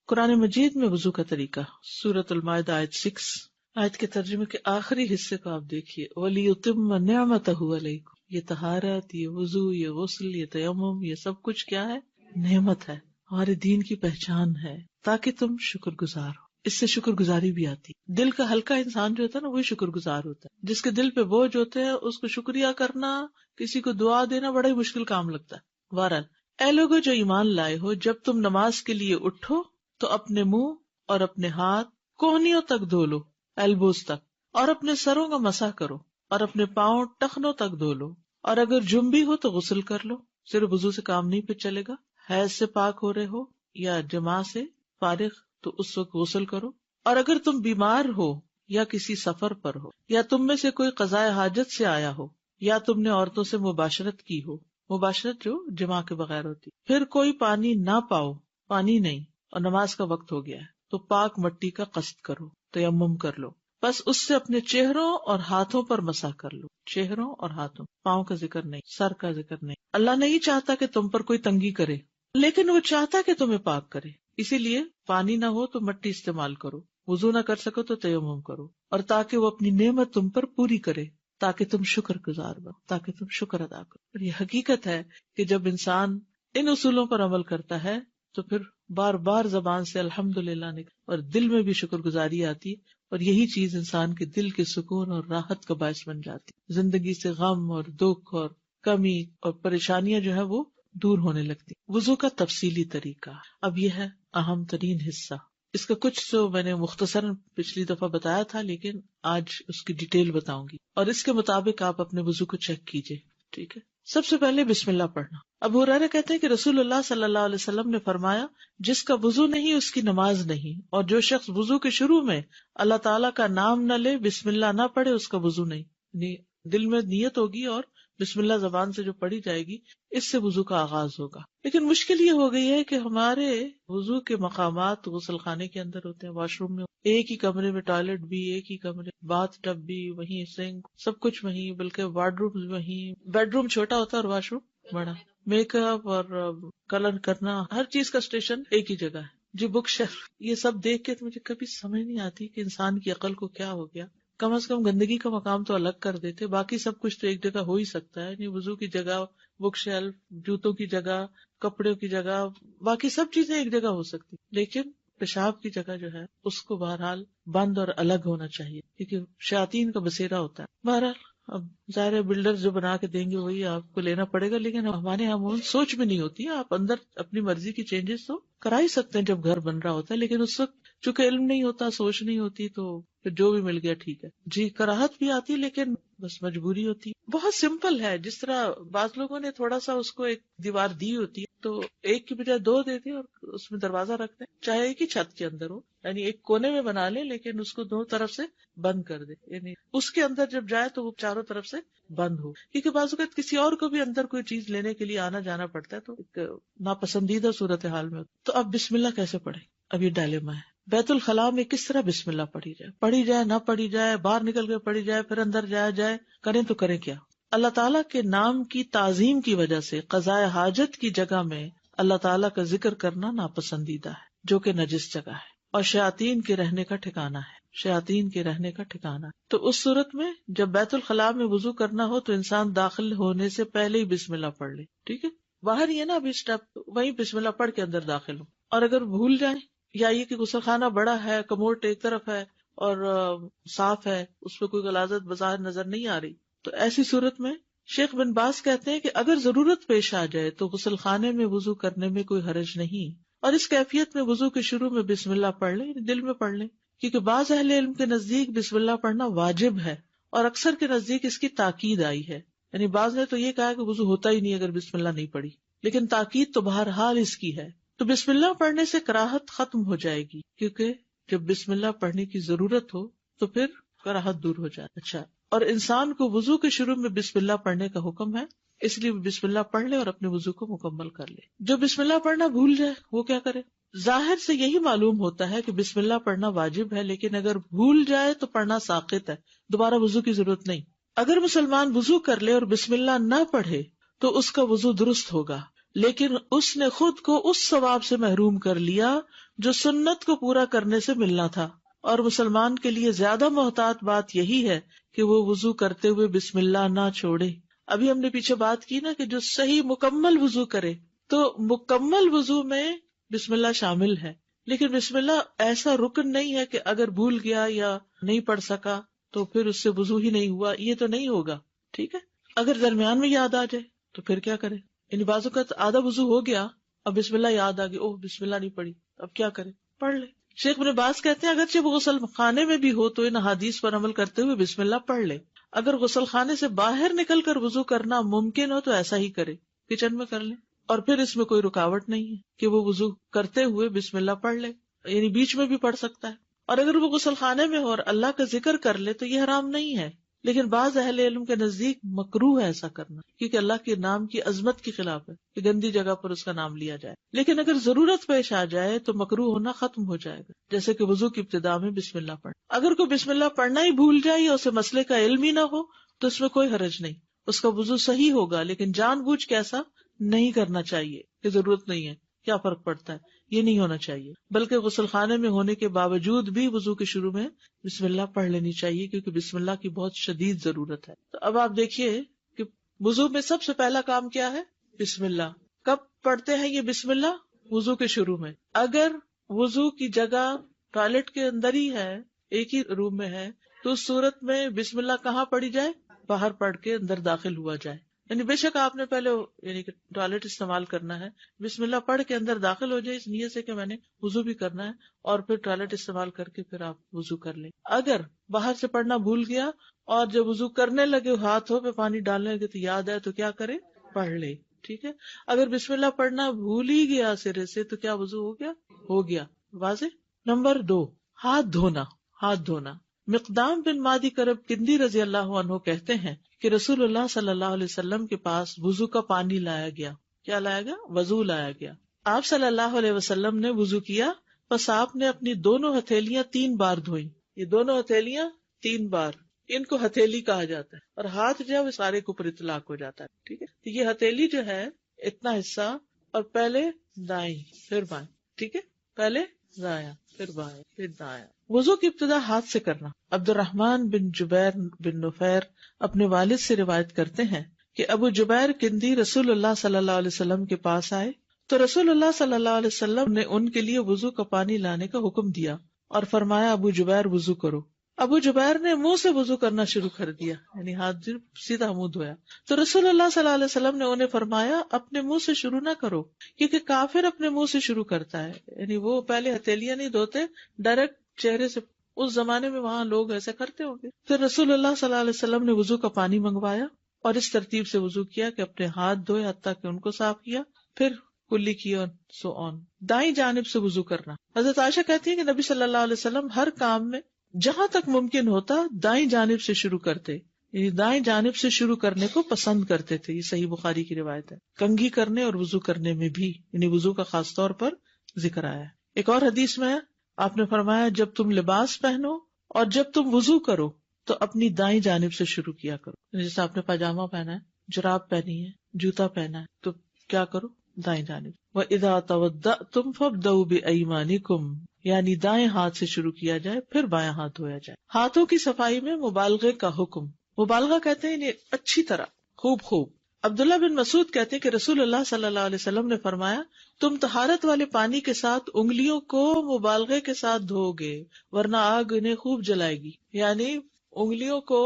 قرآن مجید میں وضو کا طریقہ، سورۃ المائدہ آیت 6، آیت کے ترجمے کے آخری حصے کو آپ دیکھیے، وَلِيُتِمَّ نِعْمَتَهُ عَلَيْكُمْ، یہ طہارت، یہ وضو، یہ غسل، یہ تیمم، یہ سب کچھ کیا ہے؟ نعمت ہے، ہمارے دین کی پہچان ہے، تاکہ تم شکر گزار ہو۔ اس سے شکر گزاری بھی آتی ہے۔ دل کا ہلکا انسان جو ہوتا ہے نا، وہی شکر گزار ہوتا ہے۔ جس کے دل پہ بوجھ ہوتے ہیں اس کو شکریہ کرنا، کسی کو دعا دینا بڑا ہی مشکل کام لگتا ہے۔ بہرحال، اے لوگو جو ایمان لائے ہو، جب تم نماز کے لیے اٹھو تو اپنے منہ اور اپنے ہاتھ کوہنیوں تک دھو لو، ایلبوز تک، اور اپنے سروں کا مسح کرو، اور اپنے پاؤں ٹخنوں تک دھو لو، اور اگر جنبی ہو تو غسل کر لو۔ صرف وضو سے کام نہیں پھر چلے گا، حیض سے پاک ہو رہے ہو یا جماع سے فارغ تو اس وقت غسل کرو، اور اگر تم بیمار ہو یا کسی سفر پر ہو، یا تم میں سے کوئی قضائے حاجت سے آیا ہو، یا تم نے عورتوں سے مباشرت کی ہو، مباشرت جو جماع کے بغیر ہوتی، پھر کوئی پانی نہ پاؤ، پانی نہیں، اور نماز کا وقت ہو گیا ہے، تو پاک مٹی کا قصد کرو، تیمم کر لو، بس اس سے اپنے چہروں اور ہاتھوں پر مسح کر لو۔ چہروں اور ہاتھوں، پاؤں کا ذکر نہیں، سر کا ذکر نہیں۔ اللہ نہیں چاہتا کہ تم پر کوئی تنگی کرے، لیکن وہ چاہتا کہ تمہیں پاک کرے، اسی لیے پانی نہ ہو تو مٹی استعمال کرو، وضو نہ کر سکو تو تیمم کرو، اور تاکہ وہ اپنی نعمت تم پر پوری کرے، تاکہ تم شکر گزار بنو، تاکہ تم شکر ادا کرو۔ اور یہ حقیقت ہے کہ جب انسان ان اصولوں پر عمل کرتا ہے تو پھر بار بار زبان سے الحمدللہ نکل اور دل میں بھی شکر گزاری آتی، اور یہی چیز انسان کے دل کے سکون اور راحت کا باعث بن جاتی، زندگی سے غم اور دکھ اور کمی اور پریشانیاں جو ہے وہ دور ہونے لگتی۔ وضو کا تفصیلی طریقہ، اب یہ ہے اہم ترین حصہ۔ اس کا کچھ تو میں نے مختصراً پچھلی دفعہ بتایا تھا، لیکن آج اس کی ڈیٹیل بتاؤں گی، اور اس کے مطابق آپ اپنے وضو کو چیک کیجئے، ٹھیک ہے۔ سب سے پہلے بسم اللہ پڑھنا۔ ابو ہریرہ کہتے ہیں کہ رسول اللہ صلی اللہ علیہ وسلم نے فرمایا، جس کا وضو نہیں اس کی نماز نہیں، اور جو شخص وضو کے شروع میں اللہ تعالیٰ کا نام نہ لے، بسم اللہ نہ پڑھے، اس کا وضو نہیں۔ یعنی دل میں نیت ہوگی اور بسم اللہ زبان سے جو پڑھی جائے گی، اس سے وضو کا آغاز ہوگا۔ لیکن مشکل یہ ہو گئی ہے کہ ہمارے وضو کے مقامات غسل خانے کے اندر ہوتے ہیں، واش روم میں، ایک ہی کمرے میں ٹوائلٹ بھی، ایک ہی کمرے باتھ ٹب بھی وہیں، سنک سب کچھ وہیں، بلکہ وارڈ روم وہیں، بیڈ روم چھوٹا ہوتا ہے اور واش روم بڑا، میک اپ اور کلر کرنا، ہر چیز کا اسٹیشن ایک ہی جگہ ہے۔ جی بک شیلف، یہ سب دیکھ کے تو مجھے کبھی سمجھ نہیں آتی کہ انسان کی عقل کو کیا ہو گیا۔ کم از کم گندگی کا مقام تو الگ کر دیتے، باقی سب کچھ تو ایک جگہ ہو ہی سکتا ہے۔ وضو کی جگہ بک شیلف، جوتوں کی جگہ، کپڑوں کی جگہ، باقی سب چیزیں ایک جگہ ہو سکتی، لیکن پیشاب کی جگہ جو ہے اس کو بہرحال بند اور الگ ہونا چاہیے، کیونکہ شیاطین کا بسیرا ہوتا ہے۔ بہرحال اب ظاہر بلڈر جو بنا کے دیں گے وہی آپ کو لینا پڑے گا، لیکن ہمارے یہاں سوچ بھی نہیں ہوتی ہے، آپ اندر اپنی مرضی کی چینجز تو کرا ہی سکتے ہیں جب گھر بن رہا ہوتا ہے، لیکن اس وقت چونکہ علم نہیں ہوتا، سوچ نہیں ہوتی، تو پھر جو بھی مل گیا ٹھیک ہے جی۔ کراہت بھی آتی ہے لیکن بس مجبوری ہوتی ہے۔ بہت سمپل ہے، جس طرح بعض لوگوں نے تھوڑا سا اس کو ایک دیوار دی ہوتی ہے تو ایک کی بجائے دو دیتے اور اس میں دروازہ رکھتے ہیں، چاہے ایک ہی چھت کے اندر ہو، یعنی ایک کونے میں بنا لے لیکن اس کو دو طرف سے بند کر دے، یعنی اس کے اندر جب جائے تو وہ چاروں طرف سے بند ہو، کیونکہ بعض اوقات کسی اور کو بھی اندر کوئی چیز لینے کے لیے آنا جانا پڑتا ہے، تو ایک ناپسندیدہ صورتحال میں۔ تو اب بسم اللہ کیسے پڑھیں؟ اب یہ ڈائلیما ہے۔ بیت الخلاء میں کس طرح بسم اللہ پڑھی جائے نہ پڑھی جائے، باہر نکل کے پڑھی جائے، پھر اندر جایا جائے، کریں تو کریں کیا؟ اللہ تعالیٰ کے نام کی تعظیم کی وجہ سے قضاء حاجت کی جگہ میں اللہ تعالیٰ کا ذکر کرنا ناپسندیدہ ہے، جو کہ نجس جگہ ہے اور شیاطین کے رہنے کا ٹھکانہ ہے، تو اس صورت میں جب بیت الخلاء میں وضو کرنا ہو تو انسان داخل ہونے سے پہلے ہی بسم اللہ پڑھ لے، ٹھیک ہے؟ باہر ہی ہے نا ابھی اسٹیپ، وہیں بسم اللہ پڑھ کے اندر داخل ہو، اور اگر بھول جائیں یا یہ کہ غسل خانہ بڑا ہے، کموڈ ایک طرف ہے اور صاف ہے، اس پہ کوئی غلاظت بظاہر نظر نہیں آ رہی، تو ایسی صورت میں شیخ بن باز کہتے ہیں کہ اگر ضرورت پیش آ جائے تو غسل خانے میں وضو کرنے میں کوئی حرج نہیں، اور اس کیفیت میں وضو کے شروع میں بسم اللہ پڑھ لیں، دل میں پڑھ لیں، کیونکہ بعض اہل علم کے نزدیک بسم اللہ پڑھنا واجب ہے، اور اکثر کے نزدیک اس کی تاکید آئی ہے، یعنی بعض نے تو یہ کہا کہ وضو ہوتا ہی نہیں اگر بسم اللہ نہیں پڑھی، لیکن تاکید تو بہرحال اس کی ہے۔ تو بسم اللہ پڑھنے سے کراہت ختم ہو جائے گی، کیونکہ جب بسم اللہ پڑھنے کی ضرورت ہو تو پھر کراہت دور ہو جائے۔ اچھا، اور انسان کو وضو کے شروع میں بسم اللہ پڑھنے کا حکم ہے، اس لیے بسم اللہ پڑھ لے اور اپنے وضو کو مکمل کر لے۔ جو بسم اللہ پڑھنا بھول جائے وہ کیا کرے؟ ظاہر سے یہی معلوم ہوتا ہے کہ بسم اللہ پڑھنا واجب ہے، لیکن اگر بھول جائے تو پڑھنا ساقط ہے، دوبارہ وضو کی ضرورت نہیں۔ اگر مسلمان وضو کر لے اور بسم اللہ نہ پڑھے تو اس کا وضو درست ہوگا، لیکن اس نے خود کو اس ثواب سے محروم کر لیا جو سنت کو پورا کرنے سے ملنا تھا، اور مسلمان کے لیے زیادہ محتاط بات یہی ہے کہ وہ وضو کرتے ہوئے بسم اللہ نہ چھوڑے۔ ابھی ہم نے پیچھے بات کی نا کہ جو صحیح مکمل وضو کرے، تو مکمل وضو میں بسم اللہ شامل ہے، لیکن بسم اللہ ایسا رکن نہیں ہے کہ اگر بھول گیا یا نہیں پڑھ سکا تو پھر اس سے وضو ہی نہیں ہوا، یہ تو نہیں ہوگا، ٹھیک ہے۔ اگر درمیان میں یاد آ جائے تو پھر کیا کرے؟ یعنی بعض اوقات آدھا وضو ہو گیا، اب بسم اللہ یاد آ گئی، اوہ بسم اللہ نہیں پڑھی، اب کیا کرے؟ پڑھ لے۔ شیخ ابن باز کہتے ہیں اگرچہ وہ غسل خانے میں بھی ہو تو ان حدیث پر عمل کرتے ہوئے بسم اللہ پڑھ لے۔ اگر غسل خانے سے باہر نکل کر وضو کرنا ممکن ہو تو ایسا ہی کرے، کچن میں کر لے، اور پھر اس میں کوئی رکاوٹ نہیں ہے کہ وہ وضو کرتے ہوئے بسم اللہ پڑھ لے، یعنی بیچ میں بھی پڑھ سکتا ہے۔ اور اگر وہ غسل خانے میں ہو اور اللہ کا ذکر کر لے تو یہ حرام نہیں ہے، لیکن بعض اہل علم کے نزدیک مکروہ ہے ایسا کرنا، کیونکہ اللہ کے نام کی عظمت کے خلاف ہے کہ گندی جگہ پر اس کا نام لیا جائے۔ لیکن اگر ضرورت پیش آ جائے تو مکروہ ہونا ختم ہو جائے گا، جیسے کہ وضو کی ابتدا میں بسم اللہ پڑھ۔ اگر کوئی بسم اللہ پڑھنا ہی بھول جائے یا اسے مسئلے کا علم ہی نہ ہو تو اس میں کوئی حرج نہیں، اس کا وضو صحیح ہوگا، لیکن جان بوجھ کے ایسا نہیں کرنا چاہیے کہ ضرورت نہیں ہے، کیا فرق پڑتا ہے، یہ نہیں ہونا چاہیے۔ بلکہ غسل خانے میں ہونے کے باوجود بھی وضو کے شروع میں بسم اللہ پڑھ لینی چاہیے، کیونکہ بسم اللہ کی بہت شدید ضرورت ہے۔ تو اب آپ دیکھیے کہ وضو میں سب سے پہلا کام کیا ہے؟ بسم اللہ۔ کب پڑھتے ہیں یہ بسم اللہ؟ وضو کے شروع میں۔ اگر وضو کی جگہ ٹوائلٹ کے اندر ہی ہے، ایک ہی روم میں ہے، تو اس صورت میں بسم اللہ کہاں پڑھی جائے؟ باہر پڑھ کے اندر داخل ہوا جائے۔ یعنی بے شک آپ نے پہلے یعنی کہ ٹوائلٹ استعمال کرنا ہے، بسم اللہ پڑھ کے اندر داخل ہو جائے اس نیت سے کہ میں نے وضو بھی کرنا ہے، اور پھر ٹوائلٹ استعمال کر کے پھر آپ وضو کر لیں۔ اگر باہر سے پڑھنا بھول گیا اور جب وضو کرنے لگے ہاتھوں پہ پانی ڈالنے لگے تو یاد آئے تو کیا کرے؟ پڑھ لے، ٹھیک ہے۔ اگر بسم اللہ پڑھنا بھول ہی گیا سرے سے تو کیا وضو ہو گیا؟ ہو گیا، واضح۔ نمبر 2، ہاتھ دھونا۔ ہاتھ دھونا، مقدام بن مادی کرب کندی رضی اللہ عنہ کہتے ہیں کہ رسول اللہ صلی اللہ علیہ وسلم کے پاس وضو کا پانی لایا گیا۔ کیا لایا گیا؟ وضو لایا گیا۔ آپ صلی اللہ علیہ وسلم نے وضو کیا، پس آپ نے اپنی دونوں ہتھیلیاں 3 بار دھوئیں۔ یہ دونوں ہتھیلیاں 3 بار، ان کو ہتھیلی کہا جاتا ہے، اور ہاتھ جو ہے وہ سارے کے اوپر اطلاق ہو جاتا ہے، ٹھیک ہے۔ تو یہ ہتھیلی جو ہے اتنا حصہ، اور پہلے دائیں پھر بائیں، ٹھیک ہے، پہلے دایاں پھر بائیں پھر دایاں۔ وضو کی ابتدا ہاتھ سے کرنا۔ عبد الرحمن بن جبیر بن نفیر اپنے والد سے روایت کرتے ہیں کہ ابو جبیر کندی رسول اللہ صلی اللہ علیہ وسلم کے پاس آئے تو رسول اللہ صلی اللہ علیہ وسلم نے ان کے لیے وضو کا پانی لانے کا حکم دیا اور فرمایا ابو جبیر وضو کرو۔ ابو جبیر نے منہ سے وضو کرنا شروع کر دیا، یعنی ہاتھ سیدھا منہ دھویا۔ تو رسول اللہ صلی اللہ علیہ وسلم نے انہیں فرمایا اپنے منہ سے شروع نہ کرو، کیونکہ کافر اپنے منہ سے شروع کرتا ہے، یعنی وہ پہلے ہتھیلیاں نہیں دھوتے، ڈائریکٹ چہرے سے۔ اس زمانے میں وہاں لوگ ایسے کرتے ہوں گے۔ پھر رسول اللہ صلی اللہ علیہ وسلم نے وضو کا پانی منگوایا اور اس ترتیب سے وضو کیا کہ اپنے ہاتھ دھوئے حتیٰ کہ ان کو صاف کیا، پھر کلی کی اور سو آن۔ دائیں جانب سے وضو کرنا۔ حضرت عائشہ کہتی ہے کہ نبی صلی اللہ علیہ وسلم ہر کام میں جہاں تک ممکن ہوتا دائیں جانب سے شروع کرتے، یعنی دائیں جانب سے شروع کرنے کو پسند کرتے تھے۔ یہ صحیح بخاری کی روایت ہے۔ کنگھی کرنے اور وضو کرنے میں بھی، یعنی وضو کا خاص طور پر ذکر آیا ہے۔ ایک اور حدیث میں آپ نے فرمایا جب تم لباس پہنو اور جب تم وضو کرو تو اپنی دائیں جانب سے شروع کیا کرو۔ جیسے آپ نے پاجامہ پہنا ہے، جراب پہنی ہے، جوتا پہنا ہے، تو کیا کرو؟ دائیں جانب۔ وَإِذَا تَوَضَّأْتُمْ فَابْدَؤْا بِأَيْمَانِكُمْ، یعنی دائیں ہاتھ سے شروع کیا جائے پھر بایاں ہاتھ دھویا جائے۔ ہاتھوں کی صفائی میں مبالغے کا حکم۔ مبالغہ کہتے ہیں یعنی اچھی طرح، خوب۔ عبداللہ بن مسعود کہتے ہیں کہ رسول اللہ صلی اللہ علیہ وسلم نے فرمایا تم طہارت والے پانی کے ساتھ انگلیوں کو مبالغے کے ساتھ دھو گے ورنہ آگ انہیں خوب جلائے گی۔ یعنی انگلیوں کو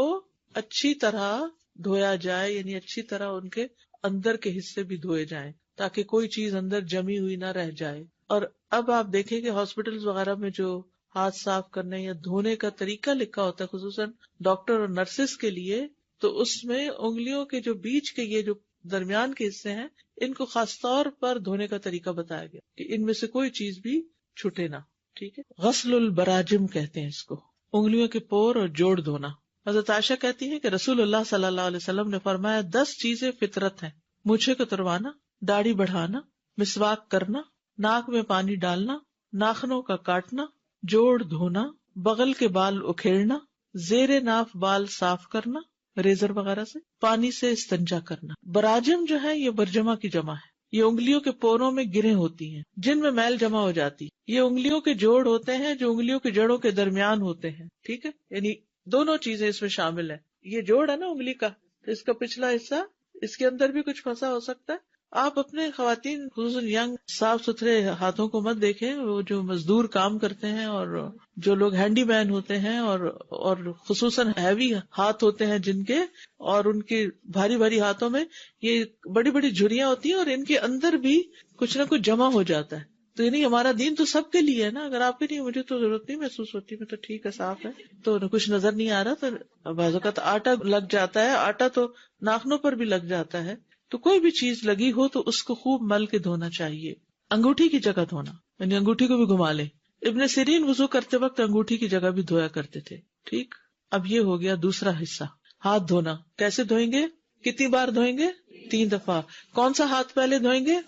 اچھی طرح دھویا جائے، یعنی اچھی طرح ان کے اندر کے حصے بھی دھوئے جائیں تاکہ کوئی چیز اندر جمی ہوئی نہ رہ جائے۔ اور اب آپ دیکھیں کہ ہاسپٹلز وغیرہ میں جو ہاتھ صاف کرنے یا دھونے کا طریقہ لکھا ہوتا ہے خصوصاً ڈاکٹر اور نرسز کے لیے، تو اس میں انگلیوں کے جو بیچ کے یہ جو درمیان کے حصے ہیں ان کو خاص طور پر دھونے کا طریقہ بتایا گیا کہ ان میں سے کوئی چیز بھی چھوٹے نہ، ٹھیک ہے۔ غسل البراجم کہتے ہیں اس کو، انگلیوں کے پور اور جوڑ دھونا۔ حضرت عائشہ کہتی ہے کہ رسول اللہ صلی اللہ علیہ وسلم نے فرمایا 10 چیزیں فطرت ہیں، مونچھیں کتروانا، داڑھی بڑھانا، مسواک کرنا، ناک میں پانی ڈالنا، ناخنوں کا کاٹنا، جوڑ دھونا، بغل کے بال اکھیڑنا، زیر ناف بال صاف کرنا ریزر وغیرہ سے، پانی سے استنجا کرنا۔ براجم جو ہے یہ برجمہ کی جمع ہے، یہ انگلیوں کے پوروں میں گریں ہوتی ہیں جن میں میل جمع ہو جاتی. یہ انگلیوں کے جوڑ ہوتے ہیں جو انگلیوں کے جڑوں کے درمیان ہوتے ہیں. ٹھیک ہے، یعنی دونوں چیزیں اس میں شامل ہیں. یہ جوڑ ہے نا انگلی کا، اس کا پچھلا حصہ، اس کے اندر بھی کچھ پھنسا ہو سکتا ہے. آپ اپنے خواتین خصوصاً ینگ صاف ستھرے ہاتھوں کو مت دیکھیں. وہ جو مزدور کام کرتے ہیں اور جو لوگ ہینڈی مین ہوتے ہیں اور خصوصاً ہیوی ہاتھ ہوتے ہیں جن کے، اور ان کے بھاری بھاری ہاتھوں میں یہ بڑی بڑی جھریاں ہوتی ہیں اور ان کے اندر بھی کچھ نہ کچھ جمع ہو جاتا ہے. تو یعنی ہمارا دین تو سب کے لیے ہے نا. اگر آپ کے لیے مجھے تو ضرورت نہیں محسوس ہوتی، میں تو ٹھیک ہے صاف ہے، تو کچھ نظر نہیں آ رہا، تو بعض اوقات آٹا لگ جاتا ہے، آٹا تو ناخنوں پر بھی لگ جاتا ہے. تو کوئی بھی چیز لگی ہو تو اس کو خوب مل کے دھونا چاہیے. انگوٹھی کی جگہ دھونا، یعنی انگوٹھی کو بھی گھما لیں. ابن سیرین وضو کرتے وقت انگوٹھی کی جگہ بھی دھویا کرتے تھے. ٹھیک، اب یہ ہو گیا دوسرا حصہ، ہاتھ دھونا. کیسے دھوئیں گے؟ کتنی بار دھوئیں گے؟ 3 دفعہ. کون سا ہاتھ پہلے دھوئیں گے؟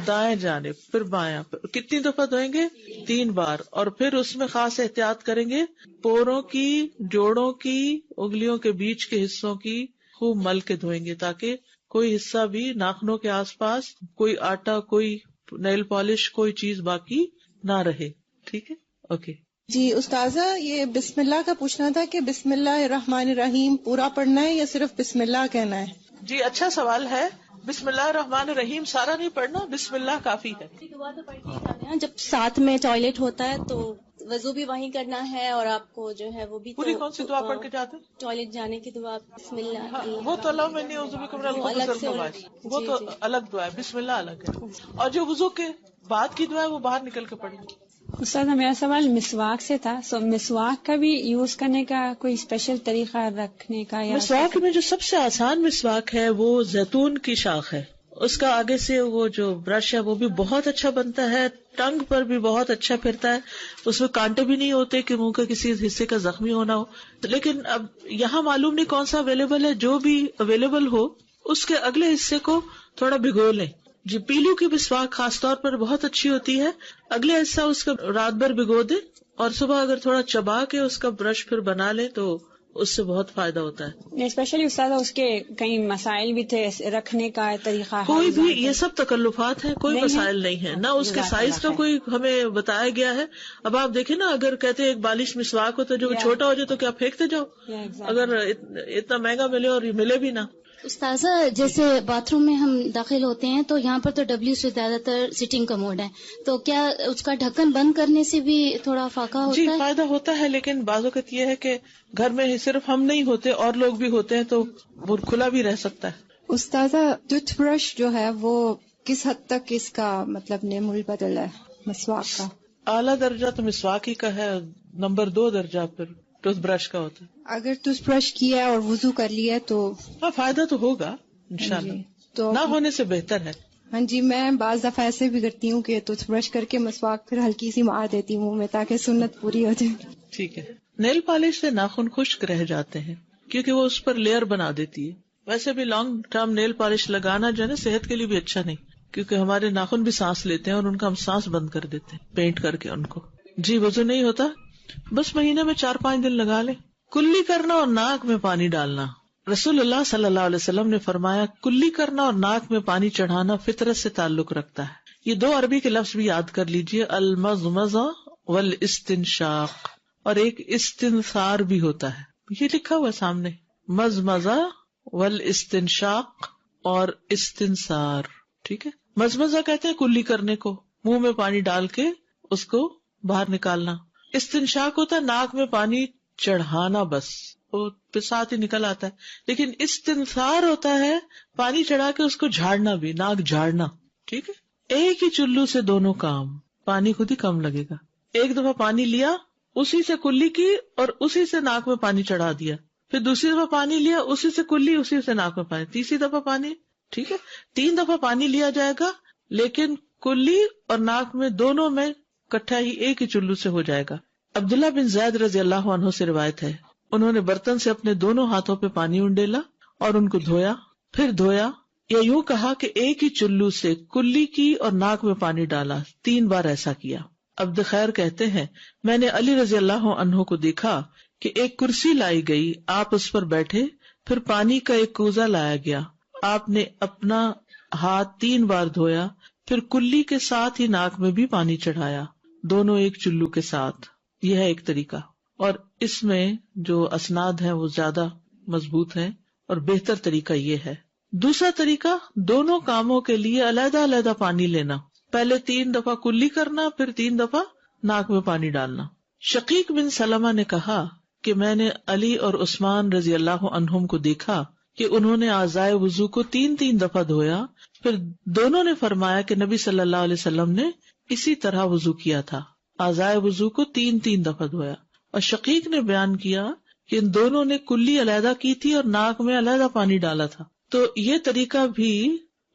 دائیں جانب، پھر بایاں. کتنی دفعہ دھوئیں گے؟ 3 بار. اور پھر اس میں خاص احتیاط کریں گے، پوروں کی، جوڑوں کی، انگلیوں کے بیچ کے حصوں کی خوب مل کے دھوئیں گے تاکہ کوئی حصہ بھی ناخنوں کے آس پاس، کوئی آٹا، کوئی نیل پالش، کوئی چیز باقی نہ رہے. ٹھیک ہے، اوکے. جی استاذہ، یہ بسم اللہ کا پوچھنا تھا کہ بسم اللہ الرحمن الرحیم پورا پڑھنا ہے یا صرف بسم اللہ کہنا ہے؟ جی اچھا سوال ہے. بسم اللہ الرحمن الرحیم سارا نہیں پڑھنا، بسم اللہ کافی ہے. دعا تو پڑھتے ہی جاتے ہیں جب ساتھ میں ٹوائلٹ ہوتا ہے تو وضو بھی وہیں کرنا ہے، اور آپ کو جو ہے وہ بھی پوری کون سی دعا پڑھ کے جاتے ہیں؟ ٹوائلٹ جانے کی دعا بسم اللہ. وہ تو اللہ میں وہ الگ سے وہ تو الگ دعا ہے، بسم اللہ الگ ہے. اور جو وضو کے بعد کی دعا ہے وہ باہر نکل کے پڑھیں. استاد میرا سوال مسواک سے تھا. مسواک کا بھی یوز کرنے کا کوئی اسپیشل طریقہ رکھنے کا؟ یا مسواک میں جو سب سے آسان مسواک ہے وہ زیتون کی شاخ ہے. اس کا آگے سے وہ جو برش ہے وہ بھی بہت اچھا بنتا ہے، ٹنگ پر بھی بہت اچھا پھرتا ہے. اس میں کانٹے بھی نہیں ہوتے کہ منہ کے کسی حصے کا زخمی ہونا ہو. لیکن اب یہاں معلوم نہیں کون سا اویلیبل ہے، جو بھی اویلیبل ہو اس کے اگلے حصے کو تھوڑا بھگو لیں. جی پیلو کی مسواک خاص طور پر بہت اچھی ہوتی ہے. اگلے حصہ اس کا رات بھر بھگو دیں اور صبح اگر تھوڑا چبا کے اس کا برش پھر بنا لیں تو اس سے بہت فائدہ ہوتا ہے. اسپیشلی استاد اس کے کئی مسائل بھی تھے رکھنے کا طریقہ. کوئی بھی یہ سب تکلفات ہیں، کوئی مسائل نہیں ہے، نہ اس کے سائز کا کوئی ہمیں بتایا گیا ہے. اب آپ دیکھیں نا، اگر کہتے ہیں ایک بالش مسواک ہو تو جو چھوٹا ہو جائے تو کیا پھینکتے جاؤ؟ اگر اتنا مہنگا ملے اور یہ ملے بھی نہ. استاذہ جیسے باتھ روم میں ہم داخل ہوتے ہیں تو یہاں پر تو ڈبلیو سے زیادہ تر سٹنگ کا موڈ ہے، تو کیا اس کا ڈھکن بند کرنے سے بھی تھوڑا فاقہ ہوتا ہے؟ جی فائدہ ہوتا ہے، لیکن بعض اوقات یہ ہے کہ گھر میں صرف ہم نہیں ہوتے اور لوگ بھی ہوتے ہیں تو وہ کھلا بھی رہ سکتا ہے. استاذہ ٹوتھ برش جو ہے وہ کس حد تک اس کا مطلب نعم البدل ہے مسواک کا؟ اعلیٰ درجہ تو مسواک ہی کا ہے، نمبر 2 درجہ پھر ٹوتھ برش کا ہوتا ہے. اگر ٹوتھ برش کیا اور وضو کر لیا تو ہاں فائدہ تو ہوگا انشاءاللہ. تو نہ ہونے سے بہتر ہے. ہاں جی، میں بعض دفعہ ایسے بھی کرتی ہوں کہ ٹوتھ برش کر کے مسواک پھر ہلکی سی مار دیتی ہوں منہ میں تاکہ سنت پوری ہو جائے. ٹھیک ہے. نیل پالش سے ناخن خشک رہ جاتے ہیں کیونکہ وہ اس پر لیئر بنا دیتی ہے. ویسے بھی لانگ ٹرم نیل پالش لگانا جو ہے نا صحت کے لیے بھی اچھا نہیں، کیونکہ ہمارے ناخن بھی سانس لیتے ہیں اور ان کا ہم سانس بند کر دیتے ہیں پینٹ کر کے ان کو. جی وضو نہیں ہوتا، بس مہینے میں 4-5 دن لگا لے. کلی کرنا اور ناک میں پانی ڈالنا. رسول اللہ صلی اللہ علیہ وسلم نے فرمایا کلی کرنا اور ناک میں پانی چڑھانا فطرت سے تعلق رکھتا ہے. یہ 2 عربی کے لفظ بھی یاد کر لیجئے، المضمضہ والاستنشاق، اور ایک استنثار بھی ہوتا ہے. یہ لکھا ہوا سامنے، مضمضہ والاستنشاق اور استنثار. ٹھیک ہے. مضمضہ کہتے ہیں کلی کرنے کو، منہ میں پانی ڈال کے اس کو باہر نکالنا. استنشاق ہوتا ہے ناک میں پانی چڑھانا، بس وہ پھر ساتھ ہی نکل آتا ہے. لیکن استنثار ہوتا ہے پانی چڑھا کے اس کو جھاڑنا بھی، ناک جھاڑنا. ٹھیک ہے. ایک ہی چلو سے دونوں کام، پانی خود ہی کم لگے گا. ایک دفعہ پانی لیا، اسی سے کلی کی اور اسی سے ناک میں پانی چڑھا دیا، پھر دوسری دفعہ پانی لیا، اسی سے کلی، اسی سے ناک میں پانی، تیسری دفعہ پانی. ٹھیک ہے. 3 دفعہ پانی لیا جائے گا، لیکن کلی اور ناک میں دونوں میں کٹھا ہی ایک ہی چلو سے ہو جائے گا. عبداللہ بن زید رضی اللہ عنہ سے روایت ہے، انہوں نے برتن سے اپنے دونوں ہاتھوں پہ پانی انڈیلا اور ان کو دھویا، پھر دھویا، یا یوں کہا کہ ایک ہی چلو سے کلی کی اور ناک میں پانی ڈالا. 3 بار ایسا کیا. عبد خیر کہتے ہیں میں نے علی رضی اللہ عنہ کو دیکھا کہ ایک کرسی لائی گئی، آپ اس پر بیٹھے، پھر پانی کا ایک کوزہ لایا گیا، آپ نے اپنا ہاتھ 3 بار دھویا، پھر کلی کے ساتھ ہی ناک میں بھی پانی چڑھایا، دونوں ایک چلو کے ساتھ. یہ ہے ایک طریقہ، اور اس میں جو اسناد ہیں وہ زیادہ مضبوط ہیں اور بہتر طریقہ یہ ہے. دوسرا طریقہ، دونوں کاموں کے لیے علیحدہ علیحدہ پانی لینا، پہلے 3 دفعہ کلی کرنا، پھر 3 دفعہ ناک میں پانی ڈالنا. شقیق بن سلمہ نے کہا کہ میں نے علی اور عثمان رضی اللہ عنہم کو دیکھا کہ انہوں نے اعضائے وضو کو 3 دفعہ دھویا، پھر دونوں نے فرمایا کہ نبی صلی اللہ علیہ وسلم نے اسی طرح وضو کیا تھا، اعضائے وضو کو 3 دفعہ دھویا. اور شقیق نے بیان کیا کہ ان دونوں نے کلی علیحدہ کی تھی اور ناک میں علیحدہ پانی ڈالا تھا. تو یہ طریقہ بھی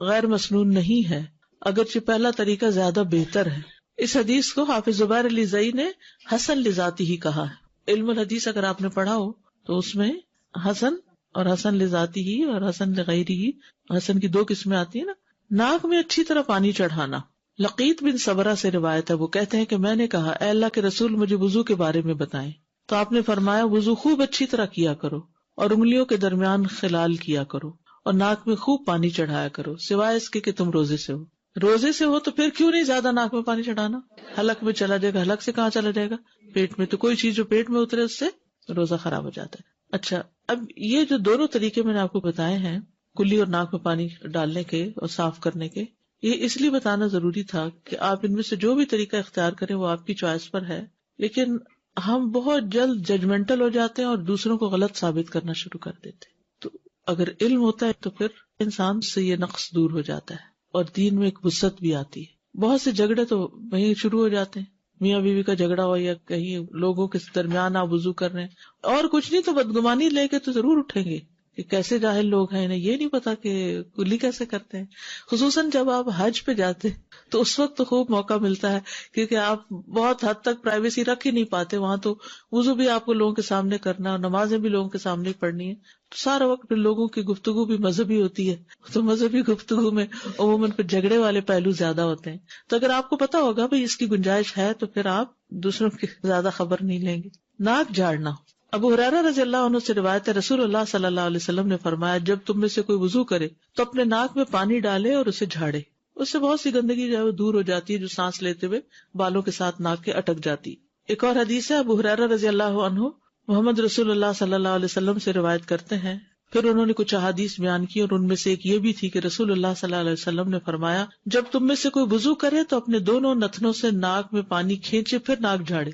غیر مسنون نہیں ہے، اگرچہ پہلا طریقہ زیادہ بہتر ہے. اس حدیث کو حافظ زبیر علی زئی نے حسن لذاتی ہی کہا ہے. علم الحدیث اگر آپ نے پڑھا ہو تو اس میں حسن اور حسن لذاتی ہی اور حسن لغیری ہی، حسن کی 2 قسمیں آتی ہیں نا. ناک میں اچھی طرح پانی چڑھانا. لقیط بن صبرہ سے روایت ہے، وہ کہتے ہیں کہ میں نے کہا اے اللہ کے رسول مجھے وضو کے بارے میں بتائیں، تو آپ نے فرمایا وضو خوب اچھی طرح کیا کرو اور انگلیوں کے درمیان خلال کیا کرو اور ناک میں خوب پانی چڑھایا کرو، سوائے اس کے کہ تم روزے سے ہو. روزے سے ہو تو پھر کیوں نہیں زیادہ ناک میں پانی چڑھانا، حلق میں چلا جائے گا. حلق سے کہاں چلا جائے گا؟ پیٹ میں. تو کوئی چیز جو پیٹ میں اترے اس سے روزہ خراب ہو جاتا ہے. اچھا، اب یہ جو دونوں طریقے میں نے آپ کو بتائے ہیں، کلی اور ناک میں پانی ڈالنے کے اور صاف کرنے کے، یہ اس لیے بتانا ضروری تھا کہ آپ ان میں سے جو بھی طریقہ اختیار کریں وہ آپ کی چوائس پر ہے. لیکن ہم بہت جلد ججمنٹل ہو جاتے ہیں اور دوسروں کو غلط ثابت کرنا شروع کر دیتے ہیں. تو اگر علم ہوتا ہے تو پھر انسان سے یہ نقص دور ہو جاتا ہے اور دین میں ایک وسعت بھی آتی ہے. بہت سے جھگڑے تو وہیں شروع ہو جاتے ہیں، میاں بیوی کا جھگڑا ہو یا کہیں لوگوں کے درمیان آپ وضو کر رہے ہیں اور کچھ نہیں تو بدگمانی لے کے تو ضرور اٹھیں گے کہ کیسے جاہل لوگ ہیں، انہیں یہ نہیں پتا کہ کلی کیسے کرتے ہیں. خصوصاً جب آپ حج پہ جاتے تو اس وقت تو خوب موقع ملتا ہے، کیونکہ آپ بہت حد تک پرائیویسی رکھ ہی نہیں پاتے. وہاں تو وضو بھی آپ کو لوگوں کے سامنے کرنا اور نمازیں بھی لوگوں کے سامنے پڑھنی ہے، تو سارا وقت پھر لوگوں کی گفتگو بھی مذہبی ہوتی ہے. تو مذہبی گفتگو میں عموماً پھر جھگڑے والے پہلو زیادہ ہوتے ہیں. تو اگر آپ کو پتا ہوگا بھائی اس کی گنجائش ہے تو پھر آپ دوسروں کی زیادہ خبر نہیں لیں گے. ناک جھاڑنا. ابو ہریرہ رضی اللہ عنہ سے روایت ہے، رسول اللہ صلی اللہ علیہ وسلم نے فرمایا جب تم میں سے کوئی وضو کرے تو اپنے ناک میں پانی ڈالے اور اسے جھاڑے، اس سے بہت سی گندگی جو ہے وہ دور ہو جاتی ہے جو سانس لیتے ہوئے بالوں کے ساتھ ناک کے اٹک جاتی. ایک اور حدیث ہے، ابو ہریرہ رضی اللہ عنہ محمد رسول اللہ صلی اللہ علیہ وسلم سے روایت کرتے ہیں، پھر انہوں نے کچھ احادیث بیان کی اور ان میں سے ایک یہ بھی تھی کہ رسول اللہ صلی اللہ علیہ وسلم نے فرمایا جب تم میں سے کوئی وضو کرے تو اپنے دونوں نتنوں سے ناک میں پانی کھینچے پھر ناک جھاڑے.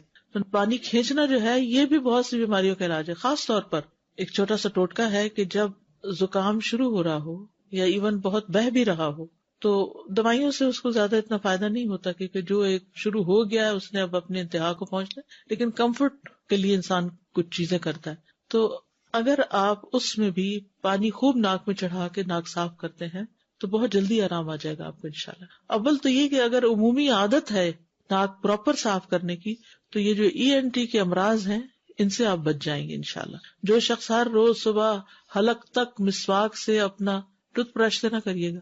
پانی کھینچنا جو ہے یہ بھی بہت سی بیماریوں کا علاج ہے. خاص طور پر ایک چھوٹا سا ٹوٹکا ہے کہ جب زکام شروع ہو رہا ہو یا ایون بہت بہہ بھی رہا ہو تو دوائیوں سے اس کو زیادہ اتنا فائدہ نہیں ہوتا، کیونکہ جو ایک شروع ہو گیا ہے اس نے اب اپنے انتہا کو پہنچنا، لیکن کمفرٹ کے لیے انسان کچھ چیزیں کرتا ہے. تو اگر آپ اس میں بھی پانی خوب ناک میں چڑھا کے ناک صاف کرتے ہیں تو بہت جلدی آرام آ جائے گا آپ کو انشاءاللہ. اول تو یہ کہ اگر عمومی عادت ہے ناک پراپر صاف کرنے کی تو یہ جو ENT کے امراض ہیں ان سے آپ بچ جائیں گے انشاءاللہ. جو شخص ہر روز صبح حلق تک مسواک سے اپنا ٹوتھ برش سے نہ کریے گا،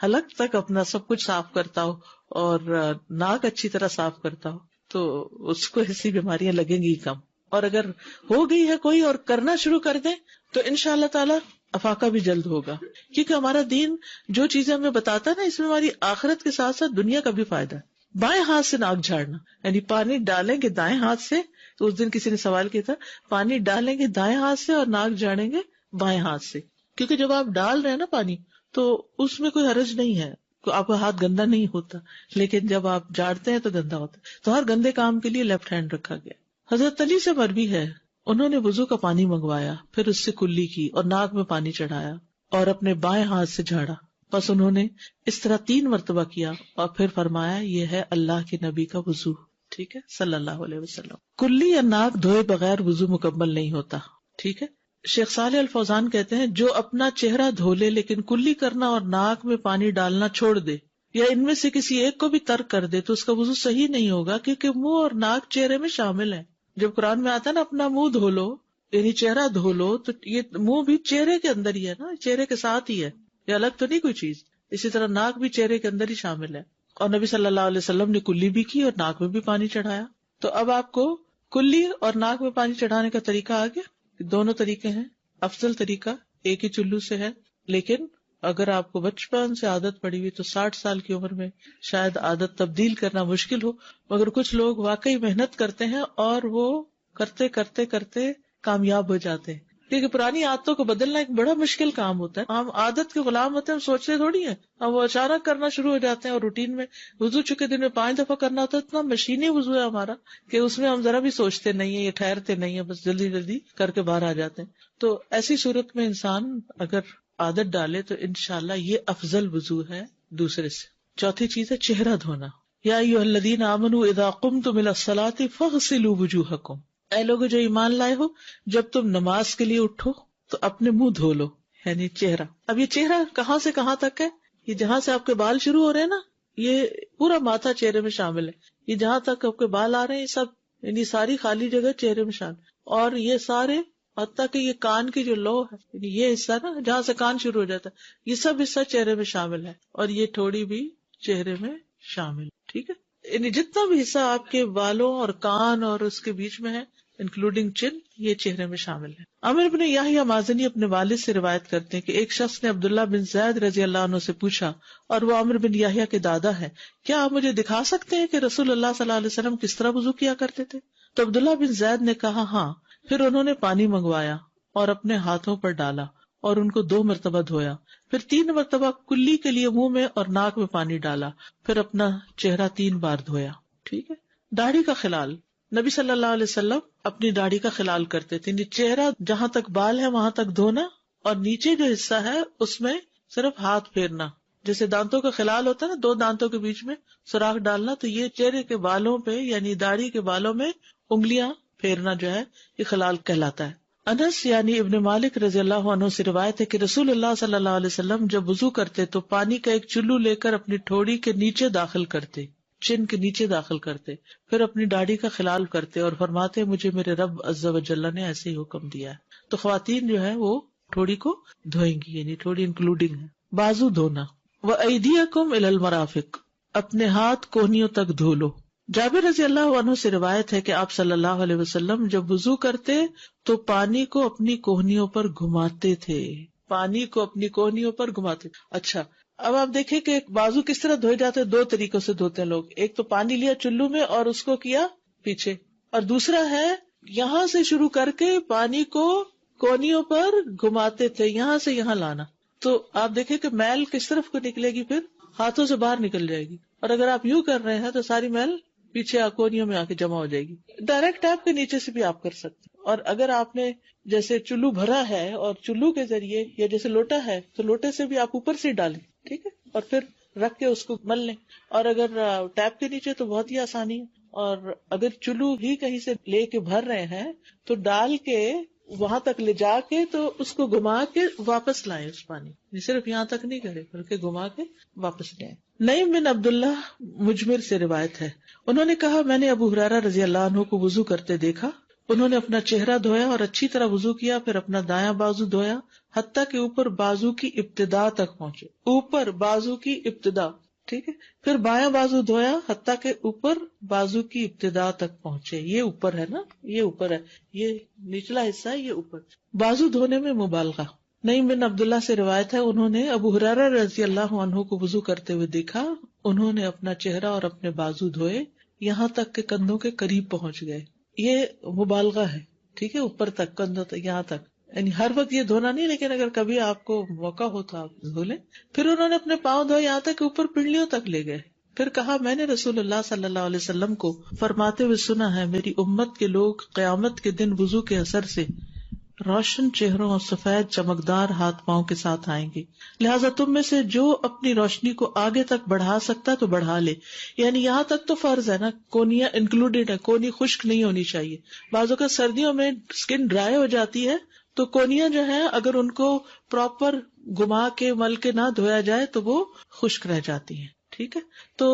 حلق تک اپنا سب کچھ صاف کرتا ہو اور ناک اچھی طرح صاف کرتا ہو تو اس کو ایسی بیماریاں لگیں گی کم. اور اگر ہو گئی ہے کوئی اور کرنا شروع کر دیں تو انشاءاللہ تعالی افاقہ بھی جلد ہوگا، کیونکہ ہمارا دین جو چیزیں ہمیں بتاتا ہے نا اس میں ہماری آخرت کے ساتھ ساتھ دنیا کا بھی فائدہ ہے. بائیں ہاتھ سے ناک جھاڑنا، یعنی پانی ڈالیں گے دائیں ہاتھ سے. تو اس دن کسی نے سوال کیا تھا پانی ڈالیں گے دائیں ہاتھ سے اور ناک جھاڑیں گے بائیں ہاتھ سے، کیونکہ جب آپ ڈال رہے ہیں نا پانی تو اس میں کوئی حرج نہیں ہے، آپ کا ہاتھ گندا نہیں ہوتا، لیکن جب آپ جھاڑتے ہیں تو گندا ہوتا ہے. تو ہر گندے کام کے لیے لیفٹ ہینڈ رکھا گیا. حضرت علی سے مروی ہے انہوں نے وضو کا پانی منگوایا، پھر اس سے کلی کی اور ناک میں پانی چڑھایا اور اپنے بائیں ہاتھ سے جھاڑا. بس انہوں نے اس طرح 3 مرتبہ کیا اور پھر فرمایا یہ ہے اللہ کے نبی کا وضو. ٹھیک ہے صلی اللہ علیہ وسلم. کلی یا ناک دھوئے بغیر وضو مکمل نہیں ہوتا. ٹھیک ہے. شیخ صالح الفوزان کہتے ہیں جو اپنا چہرہ دھو لے لیکن کلی کرنا اور ناک میں پانی ڈالنا چھوڑ دے یا ان میں سے کسی ایک کو بھی ترک کر دے تو اس کا وضو صحیح نہیں ہوگا، کیونکہ منہ اور ناک چہرے میں شامل ہے. جب قرآن میں آتا ہے نا اپنا منہ دھو لو یعنی چہرہ دھو لو، تو یہ منہ بھی چہرے کے اندر ہی ہے نا، چہرے کے ساتھ ہی ہے، یہ الگ تو نہیں کوئی چیز. اسی طرح ناک بھی چہرے کے اندر ہی شامل ہے. اور نبی صلی اللہ علیہ وسلم نے کلی بھی کی اور ناک میں بھی پانی چڑھایا. تو اب آپ کو کلی اور ناک میں پانی چڑھانے کا طریقہ آ گیا. دونوں طریقے ہیں. افضل طریقہ ایک ہی چلو سے ہے، لیکن اگر آپ کو بچپن سے عادت پڑی ہوئی تو 60 سال کی عمر میں شاید عادت تبدیل کرنا مشکل ہو، مگر کچھ لوگ واقعی محنت کرتے ہیں اور وہ کرتے کرتے کرتے کامیاب ہو جاتے ہیں، کیونکہ پرانی عادتوں کو بدلنا ایک بڑا مشکل کام ہوتا ہے. ہم عادت کے غلام ہوتے ہیں، ہم سوچتے تھوڑی ہیں، ہم وہ اچانک کرنا شروع ہو جاتے ہیں. اور روٹین میں وضو چکے دن میں 5 دفعہ کرنا ہوتا ہے، اتنا مشینی وضو ہے ہمارا کہ اس میں ہم ذرا بھی سوچتے نہیں ہیں، یہ ٹھہرتے نہیں ہیں، بس جلدی جلدی کر کے باہر آ جاتے ہیں. تو ایسی صورت میں انسان اگر عادت ڈالے تو انشاءاللہ یہ افضل وضو ہے دوسرے سے. چوتھی چیز ہے چہرہ دھونا. یا ایھا الذین آمنوا اذا قمتم الی الصلاۃ فاغسلوا وجوہکم، اے لوگوں جو ایمان لائے ہو، جب تم نماز کے لیے اٹھو تو اپنے منہ دھو لو، یعنی چہرہ. اب یہ چہرہ کہاں سے کہاں تک ہے؟ یہ جہاں سے آپ کے بال شروع ہو رہے ہیں نا، یہ پورا ماتھا چہرے میں شامل ہے. یہ جہاں تک آپ کے بال آ رہے ہیں، یہ سب یعنی ساری خالی جگہ چہرے میں شامل. اور یہ سارے حتیٰ کہ یہ کان کی جو لو ہے، یعنی یہ حصہ نا جہاں سے کان شروع ہو جاتا ہے، یہ سب حصہ چہرے میں شامل ہے. اور یہ تھوڑی بھی چہرے میں شامل، ٹھیک ہے. یعنی جتنا بھی حصہ آپ کے بالوں اور کان اور اس کے بیچ میں ہے انکلوڈنگ چن، یہ چہرے میں شامل ہے. عامر بن یحییٰ مازنی اپنے والد سے روایت کرتے ہیں کہ ایک شخص نے عبداللہ بن زید رضی اللہ عنہ سے پوچھا، اور وہ عامر بن یحییٰ کے دادا ہے، کیا آپ مجھے دکھا سکتے ہیں کہ رسول اللہ صلی اللہ علیہ وسلم کس طرح وضو کیا کرتے تھے؟ تو عبداللہ بن زید نے کہا ہاں. پھر انہوں نے پانی منگوایا اور اپنے ہاتھوں پر ڈالا اور ان کو 2 مرتبہ دھویا. پھر 3 مرتبہ کلی کے لیے منہ میں اور ناک میں پانی ڈالا. پھر اپنا چہرہ 3 بار دھویا. ٹھیک ہے. داڑھی کا خلال، نبی صلی اللہ علیہ وسلم اپنی داڑھی کا خلال کرتے تھے. چہرہ جہاں تک بال ہے وہاں تک دھونا، اور نیچے جو حصہ ہے اس میں صرف ہاتھ پھیرنا. جیسے دانتوں کا خلال ہوتا ہے نا، 2 دانتوں کے بیچ میں سوراخ ڈالنا، تو یہ چہرے کے بالوں پہ یعنی داڑھی کے بالوں میں انگلیاں پھیرنا جو ہے یہ خلال کہلاتا ہے. انس یعنی ابن مالک رضی اللہ عنہ سے روایت ہے کہ رسول اللہ صلی اللہ علیہ وسلم جب وضو کرتے تو پانی کا ایک چلو لے کر اپنی ٹھوڑی کے نیچے داخل کرتے، چن کے نیچے داخل کرتے، پھر اپنی داڑھی کا خلال کرتے اور فرماتے مجھے میرے رب عز و جل نے ایسے ہی حکم دیا ہے. تو خواتین جو ہے وہ ٹھوڑی کو دھوئیں گی، یعنی ٹھوڑی انکلوڈنگ ہے. بازو دھونا. وَأَيْدِيَكُمْ إِلَى الْمَرَافِقِ، اپنے ہاتھ کوہنیوں تک دھو لو. جابر رضی اللہ عنہ سے روایت ہے کہ آپ صلی اللہ علیہ وسلم جب وضو کرتے تو پانی کو اپنی کوہنیوں پر گھماتے تھے. پانی کو اپنی کوہنیوں پر گھماتے. اچھا، اب آپ دیکھیں کہ بازو کس طرح دھوئے جاتے ہیں. 2 طریقوں سے دھوتے ہیں لوگ. ایک تو پانی لیا چلو میں اور اس کو کیا پیچھے، اور دوسرا ہے یہاں سے شروع کر کے پانی کو کوہنیوں پر گھماتے تھے، یہاں سے یہاں لانا. تو آپ دیکھیں کہ میل کس طرف کو نکلے گی، پھر ہاتھوں سے باہر نکل جائے گی. اور اگر آپ یوں کر رہے ہیں تو ساری میل پیچھے کوہنیوں میں آ کے جمع ہو جائے گی. ڈائریکٹ ٹیپ کے نیچے سے بھی آپ کر سکتے. اور اگر آپ نے جیسے چلو بھرا ہے اور چلو کے ذریعے، یا جیسے لوٹا ہے تو لوٹے سے بھی آپ اوپر سے ڈالیں، ٹھیک ہے، اور پھر رکھ کے اس کو مل لیں. اور اگر ٹیپ کے نیچے تو بہت ہی آسانی ہے. اور اگر چلو ہی کہیں سے لے کے بھر رہے ہیں تو ڈال کے وہاں تک لے جا کے تو اس کو گھما کے واپس لائیں. اس پانی صرف یہاں تک نہیں کرے بلکہ گھما کے واپس لائیں. نعیم بن عبداللہ مجمر سے روایت ہے، انہوں نے کہا میں نے ابو ہریرہ رضی اللہ عنہ کو وضو کرتے دیکھا. انہوں نے اپنا چہرہ دھویا اور اچھی طرح وضو کیا، پھر اپنا دایاں بازو دھویا حتیٰ کہ اوپر بازو کی ابتدا تک پہنچے. اوپر بازو کی ابتدا، ٹھیک ہے. پھر بایاں بازو دھویا حتیٰ کہ اوپر بازو کی ابتدا تک پہنچے. یہ اوپر ہے نا، یہ اوپر ہے، یہ نچلا حصہ ہے، یہ اوپر. بازو دھونے میں مبالغہ. نعیم بن عبداللہ سے روایت ہے، انہوں نے ابو ہریرہ رضی اللہ عنہ کو وضو کرتے ہوئے دیکھا. انہوں نے اپنا چہرہ اور اپنے بازو دھوئے یہاں تک کہ کندھوں کے قریب پہنچ گئے. یہ مبالغہ ہے، ٹھیک ہے، اوپر تک، کندھوں تک، یہاں تک. یعنی ہر وقت یہ دھونا نہیں، لیکن اگر کبھی آپ کو موقع ہو تو آپ دھو لیں. پھر انہوں نے اپنے پاؤں دھوئے یہاں تک کہ اوپر پنڈلیوں تک لے گئے. پھر کہا میں نے رسول اللہ صلی اللہ علیہ وسلم کو فرماتے ہوئے سنا ہے، میری امت کے لوگ قیامت کے دن وضو کے اثر سے روشن چہروں اور سفید چمکدار ہاتھ پاؤں کے ساتھ آئیں گے. لہٰذا تم میں سے جو اپنی روشنی کو آگے تک بڑھا سکتا تو بڑھا لے. یعنی یہاں تک تو فرض ہے نا، کونیاں انکلوڈیڈ ہے، کونی خشک نہیں ہونی چاہیے. بعضوں کا سردیوں میں اسکن ڈرائی ہو جاتی ہے تو کونیاں جو ہیں اگر ان کو پراپر گھما کے مل کے نہ دھویا جائے تو وہ خشک رہ جاتی ہیں، ٹھیک ہے. تو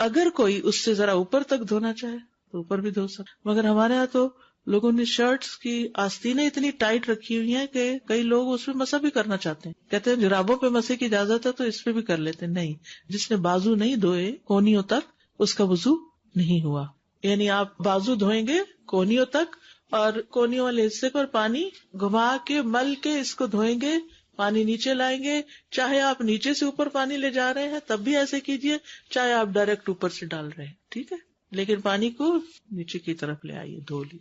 اگر کوئی اس سے ذرا اوپر تک دھونا چاہے تو اوپر بھی دھو سکتا. مگر ہمارے ہاں تو لوگوں نے شرٹس کی آستینیں اتنی ٹائٹ رکھی ہوئی ہیں کہ کئی لوگ اس پہ مسح بھی کرنا چاہتے ہیں. کہتے ہیں جرابوں پہ مسح کی اجازت ہے تو اس پہ بھی کر لیتے ہیں. نہیں، جس نے بازو نہیں دھوئے کونیوں تک اس کا وضو نہیں ہوا. یعنی آپ بازو دھوئیں گے کونیوں تک اور کونیوں والے حصے پر پانی گھما کے مل کے اس کو دھوئیں گے پانی نیچے لائیں گے، چاہے آپ نیچے سے اوپر پانی لے جا رہے ہیں تب بھی ایسے کیجئے، چاہے آپ ڈائریکٹ اوپر سے ڈال رہے ہیں، ٹھیک ہے، لیکن پانی کو نیچے کی طرف لے آئیے، دھو لی۔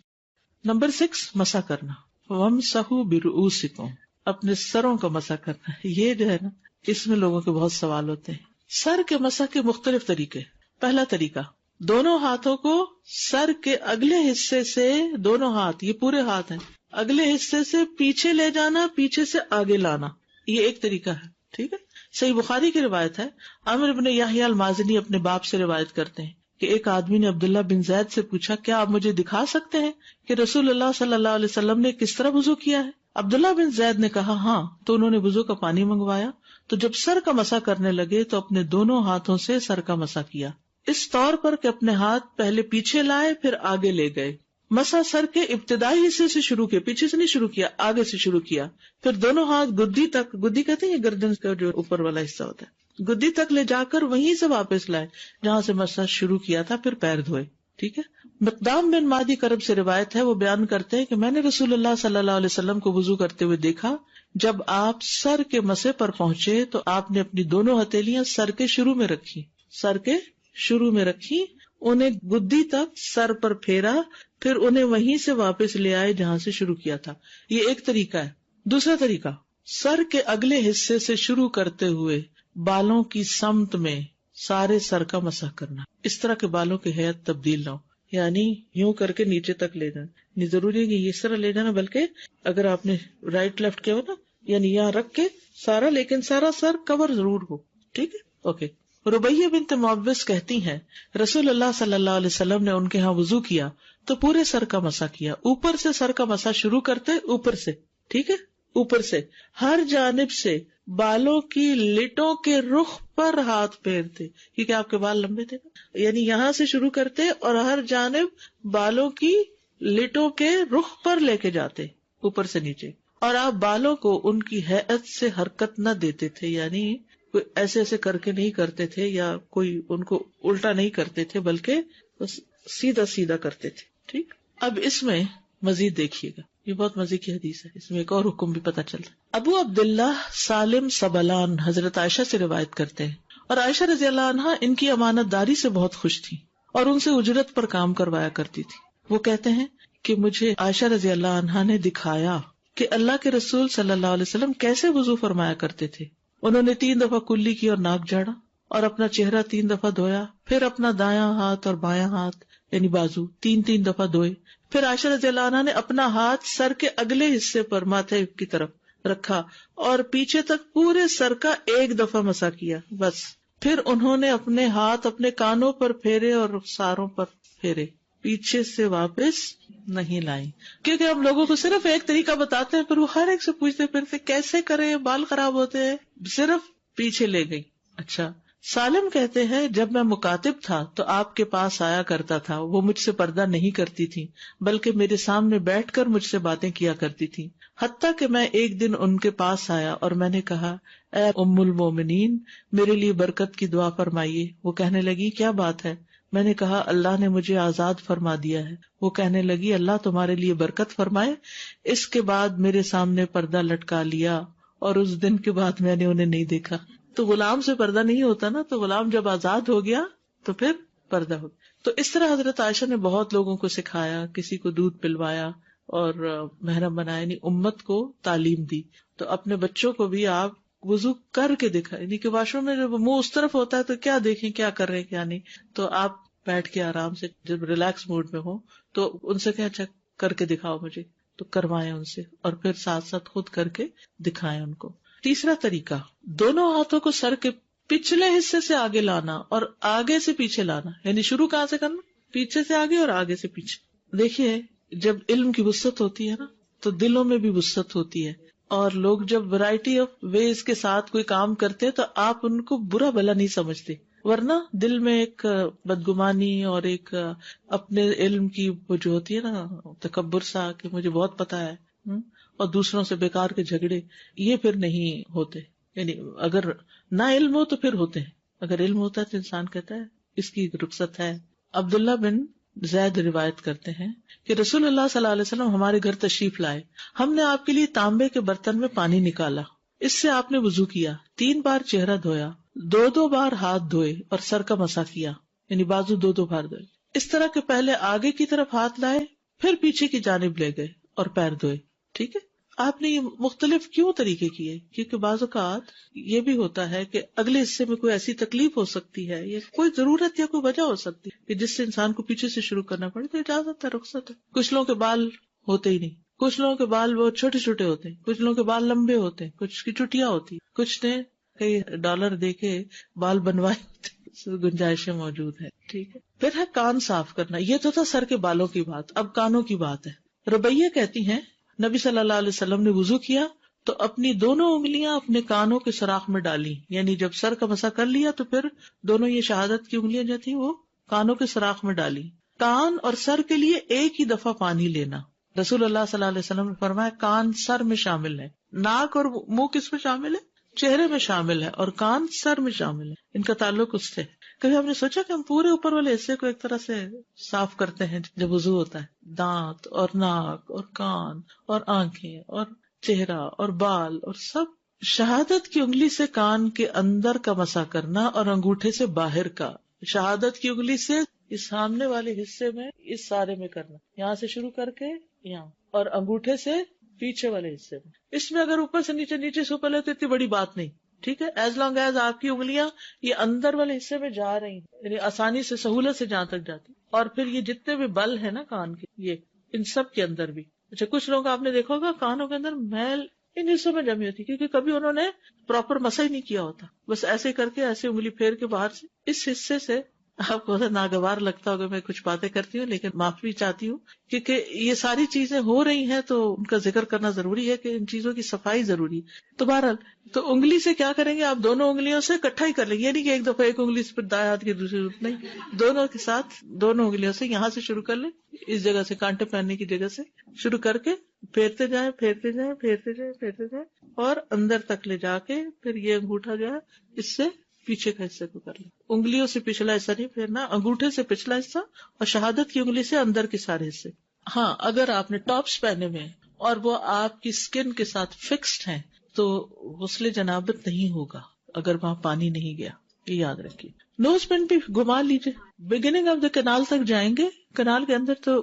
نمبر 6، مسح کرنا، وَامْسَحُوا بِرُؤُوسِكُمْ، اپنے سروں کا مسح کرنا۔ یہ جو ہے نا، اس میں لوگوں کے بہت سوال ہوتے ہیں۔ سر کے مسح کے مختلف طریقے۔ پہلا طریقہ، دونوں ہاتھوں کو سر کے اگلے حصے سے، دونوں ہاتھ، یہ پورے ہاتھ ہیں، اگلے حصے سے پیچھے لے جانا، پیچھے سے آگے لانا، یہ ایک طریقہ ہے، ٹھیک ہے۔ صحیح بخاری کی روایت ہے، عامر بن یحییٰ المازنی اپنے باپ سے روایت کرتے ہیں کہ ایک آدمی نے عبداللہ بن زید سے پوچھا، کیا آپ مجھے دکھا سکتے ہیں کہ رسول اللہ صلی اللہ علیہ وسلم نے کس طرح وضو کیا ہے؟ عبداللہ بن زید نے کہا ہاں، تو انہوں نے وضو کا پانی منگوایا، تو جب سر کا مسح کرنے لگے تو اپنے دونوں ہاتھوں سے سر کا مسح کیا، اس طور پر کہ اپنے ہاتھ پہلے پیچھے لائے پھر آگے لے گئے۔ مسح سر کے ابتدائی حصے سے شروع کیا، پیچھے سے نہیں شروع کیا، آگے سے شروع کیا، پھر دونوں ہاتھ گدی تک، گدی کہتے ہیں گردن کا جو اوپر والا حصہ ہوتا ہے، گدی تک لے جا کر وہیں سے واپس لائے جہاں سے مسح شروع کیا تھا، پھر پیر دھوئے، ٹھیک ہے۔ مقدام بن مادی کرب سے روایت ہے، وہ بیان کرتے ہیں کہ میں نے رسول اللہ صلی اللہ علیہ وسلم کو وضو کرتے ہوئے دیکھا، جب آپ سر کے مسح پر پہنچے تو آپ نے اپنی دونوں ہتھیلیاں سر کے شروع میں رکھی، سر کے شروع میں رکھی، انہیں گدی تک سر پر پھیرا، پھر انہیں وہیں سے واپس لے آئے جہاں سے شروع کیا تھا۔ یہ ایک طریقہ ہے۔ دوسرا طریقہ، سر کے اگلے حصے سے شروع کرتے ہوئے بالوں کی سمت میں سارے سر کا مسح کرنا، اس طرح کے بالوں کی ہیئت تبدیل نہ ہو، یعنی یوں کر کے نیچے تک لے جانا، نہیں ضروری ہے کہ اس طرح لے جانا، بلکہ اگر آپ نے رائٹ لیفٹ کیا ہو نا، یعنی یہاں رکھ کے سارا، لیکن سارا سر کور ضرور ہو، ٹھیک ہے، اوکے۔ ربیہ بنت معوذ کہتی ہیں رسول اللہ صلی اللہ علیہ وسلم نے ان کے ہاں وضو کیا تو پورے سر کا مسح کیا، اوپر سے سر کا مسح شروع کرتے، اوپر سے، ٹھیک ہے، اوپر سے ہر جانب سے بالوں کی لٹوں کے رخ پر ہاتھ پھیرتے، کیونکہ آپ کے بال لمبے تھے، یعنی یہاں سے شروع کرتے اور ہر جانب بالوں کی لٹوں کے رخ پر لے کے جاتے، اوپر سے نیچے، اور آپ بالوں کو ان کی ہیئت سے حرکت نہ دیتے تھے، یعنی کوئی ایسے ایسے کر کے نہیں کرتے تھے یا کوئی ان کو الٹا نہیں کرتے تھے، بلکہ بس سیدھا سیدھا کرتے تھے، ٹھیک۔ اب اس میں مزید دیکھیے گا، یہ بہت مزے کی حدیث ہے، اس میں ایک اور حکم بھی پتہ چلتا ہے۔ ابو عبداللہ سالم سبلان حضرت عائشہ سے روایت کرتے ہیں، اور عائشہ رضی اللہ عنہا ان کی امانت داری سے بہت خوش تھی اور ان سے اجرت پر کام کروایا کرتی تھی۔ وہ کہتے ہیں کہ مجھے عائشہ رضی اللہ عنہا نے دکھایا کہ اللہ کے رسول صلی اللہ علیہ وسلم کیسے وضو فرمایا کرتے تھے۔ انہوں نے 3 دفعہ کلی کی اور ناک جھاڑا اور اپنا چہرہ 3 دفعہ دھویا، پھر اپنا دایاں ہاتھ اور بایاں ہاتھ یعنی بازو 3 دفعہ دھوئے، پھر عائشہ رضی اللہ عنہا نے اپنا ہاتھ سر کے اگلے حصے پر ماتھے کی طرف رکھا اور پیچھے تک پورے سر کا 1 دفعہ مسح کیا، بس۔ پھر انہوں نے اپنے ہاتھ اپنے کانوں پر پھیرے اور ساروں پر پھیرے، پیچھے سے واپس نہیں لائیں، کیونکہ ہم لوگوں کو صرف ایک طریقہ بتاتے ہیں، پھر وہ ہر ایک سے پوچھتے پھرتے کیسے کریں، بال خراب ہوتے ہیں، صرف پیچھے لے گئی۔ اچھا، سالم کہتے ہیں جب میں مکاتب تھا تو آپ کے پاس آیا کرتا تھا، وہ مجھ سے پردہ نہیں کرتی تھی بلکہ میرے سامنے بیٹھ کر مجھ سے باتیں کیا کرتی تھی، حتیٰ کہ میں ایک دن ان کے پاس آیا اور میں نے کہا اے ام المومنین میرے لیے برکت کی دعا فرمائیے۔ وہ کہنے لگی کیا بات ہے؟ میں نے کہا اللہ نے مجھے آزاد فرما دیا ہے۔ وہ کہنے لگی اللہ تمہارے لیے برکت فرمائے۔ اس کے بعد میرے سامنے پردہ لٹکا لیا اور اس دن کے بعد میں نے انہیں نہیں دیکھا۔ تو غلام سے پردہ نہیں ہوتا نا، تو غلام جب آزاد ہو گیا تو پھر پردہ ہو گیا۔ تو اس طرح حضرت عائشہ نے بہت لوگوں کو سکھایا، کسی کو دودھ پلوایا اور محرم بنایا، یعنی امت کو تعلیم دی۔ تو اپنے بچوں کو بھی آپ وضو کر کے دکھا، یعنی کہ واش روم میں جب منہ اس طرف ہوتا ہے تو کیا دیکھیں کیا کر رہے ہیں کیا نہیں، تو آپ بیٹھ کے آرام سے جب ریلیکس موڈ میں ہو تو ان سے کہ اچھا کر کے دکھاؤ مجھے، تو کروائیں ان سے، اور پھر ساتھ ساتھ خود کر کے دکھائیں ان کو۔ تیسرا طریقہ، دونوں ہاتھوں کو سر کے پچھلے حصے سے آگے لانا اور آگے سے پیچھے لانا، یعنی شروع کہاں سے کرنا؟ پیچھے سے آگے اور آگے سے پیچھے۔ دیکھیے جب علم کی وسعت ہوتی ہے نا تو دلوں میں بھی وسعت ہوتی ہے، اور لوگ جب ورائٹی آف ویز کے ساتھ کوئی کام کرتے تو آپ ان کو برا بھلا نہیں سمجھتے، ورنہ دل میں ایک بدگمانی اور ایک اپنے علم کی وہ جو ہوتی ہے نا تکبر سا کہ مجھے بہت پتا ہے، اور دوسروں سے بیکار کے جھگڑے، یہ پھر نہیں ہوتے۔ یعنی اگر نہ علم ہو تو پھر ہوتے ہیں، اگر علم ہوتا ہے تو انسان کہتا ہے اس کی رخصت ہے۔ عبداللہ بن زید روایت کرتے ہیں کہ رسول اللہ صلی اللہ علیہ وسلم ہمارے گھر تشریف لائے، ہم نے آپ کے لیے تانبے کے برتن میں پانی نکالا اس سے آپ نے وضو کیا، 3 بار چہرہ دھویا، 2 بار ہاتھ دھوئے اور سر کا مسح کیا، یعنی بازو 2 بار دھوئے. اس طرح کہ پہلے آگے کی طرف ہاتھ لائے، پھر پیچھے کی جانب لے گئے اور پیر دھوئے. ٹھیک ہے. آپ نے یہ مختلف کیوں طریقے کیے؟ کیونکہ بعض اوقات یہ بھی ہوتا ہے کہ اگلے حصے میں کوئی ایسی تکلیف ہو سکتی ہے یا کوئی ضرورت یا کوئی وجہ ہو سکتی ہے کہ جس سے انسان کو پیچھے سے شروع کرنا پڑے، تو اجازت ہے، رخصت ہے. کچھ لوگوں کے بال ہوتے ہی نہیں، کچھ لوگوں کے بال بہت چھوٹے چھوٹے ہوتے ہیں، کچھ لوگوں کے بال لمبے ہوتے ہیں، کچھ کی چٹیاں ہوتی ہیں، کچھ نے کئی ڈالر دے کے بال بنوائے ہوتے، گنجائشیں موجود ہیں. ٹھیک ہے. پھر ہے کان صاف کرنا. یہ تو تھا سر کے بالوں کی بات، اب کانوں کی بات ہے. ربیہ کہتی ہیں نبی صلی اللہ علیہ وسلم نے وضو کیا تو اپنی دونوں انگلیاں اپنے کانوں کے سوراخ میں ڈالی، یعنی جب سر کا مسح کر لیا تو پھر دونوں یہ شہادت کی انگلیاں جو تھی وہ کانوں کے سوراخ میں ڈالی. کان اور سر کے لیے ایک ہی دفعہ پانی لینا. رسول اللہ صلی اللہ علیہ وسلم نے فرمایا کان سر میں شامل ہے، ناک اور منہ کس میں شامل ہے؟ چہرے میں شامل ہے، اور کان سر میں شامل ہے. ان کا تعلق اس سے. کبھی ہم نے سوچا کہ ہم پورے اوپر والے حصے کو ایک طرح سے صاف کرتے ہیں جب وضو ہوتا ہے، دانت اور ناک اور کان اور آنکھیں اور چہرہ اور بال اور سب. شہادت کی انگلی سے کان کے اندر کا مسح کرنا اور انگوٹھے سے باہر کا. شہادت کی انگلی سے اس سامنے والے حصے میں اس سارے میں کرنا، یہاں سے شروع کر کے یہاں، اور انگوٹھے سے پیچھے والے حصے میں. اس میں اگر اوپر سے نیچے، نیچے سے اوپر لے تو اتنی بڑی بات نہیں. ٹھیک ہے. ایز لانگ ایز آپ کی انگلیاں یہ اندر والے حصے میں جا رہی ہیں، یعنی آسانی سے سہولت سے جہاں تک جاتی. اور پھر یہ جتنے بھی بل ہے نا کان کے، یہ ان سب کے اندر بھی. اچھا، کچھ لوگ آپ نے دیکھا ہوگا کانوں کے اندر میل ان حصوں میں جمی ہوتی کیونکہ کبھی انہوں نے پراپر مسح ہی نہیں کیا ہوتا، بس ایسے کر کے ایسے انگلی پھیر کے باہر سے اس حصے سے. آپ کو ناگوار لگتا ہوگا میں کچھ باتیں کرتی ہوں، لیکن معافی چاہتی ہوں کیونکہ یہ ساری چیزیں ہو رہی ہیں تو ان کا ذکر کرنا ضروری ہے کہ ان چیزوں کی صفائی ضروری ہے. تو بہرحال تو انگلی سے کیا کریں گے آپ؟ دونوں انگلیوں سے اکٹھا ہی کر لیں گے، یعنی کہ ایک دفعہ ایک انگلی سے پھر دائیں ہاتھ کی دوسری نہیں، دونوں کے ساتھ دونوں انگلیوں سے یہاں سے شروع کر لیں، اس جگہ سے کانٹے پہننے کی جگہ سے شروع کر کے پھیرتے جائیں پھیرتے جائیں پھیرتے جائیں پھیرتے جائیں اور اندر تک لے جا کے پھر یہ انگوٹھا جو ہے اس سے پیچھے کا حصے کو کر لیں. انگلیوں سے پچھلا حصہ نہیں پھیرنا، انگوٹھے سے پچھلا حصہ اور شہادت کی انگلی سے اندر کے سارے حصے. ہاں، اگر آپ نے ٹاپس پہنے ہوئے اور وہ آپ کی اسکن کے ساتھ فکسڈ ہیں تو غسل جنابت نہیں ہوگا اگر وہاں پانی نہیں گیا، یہ یاد رکھیے. نوز پن بھی گھما لیجیے. بگننگ آف دا کنال تک جائیں گے، کنال کے اندر تو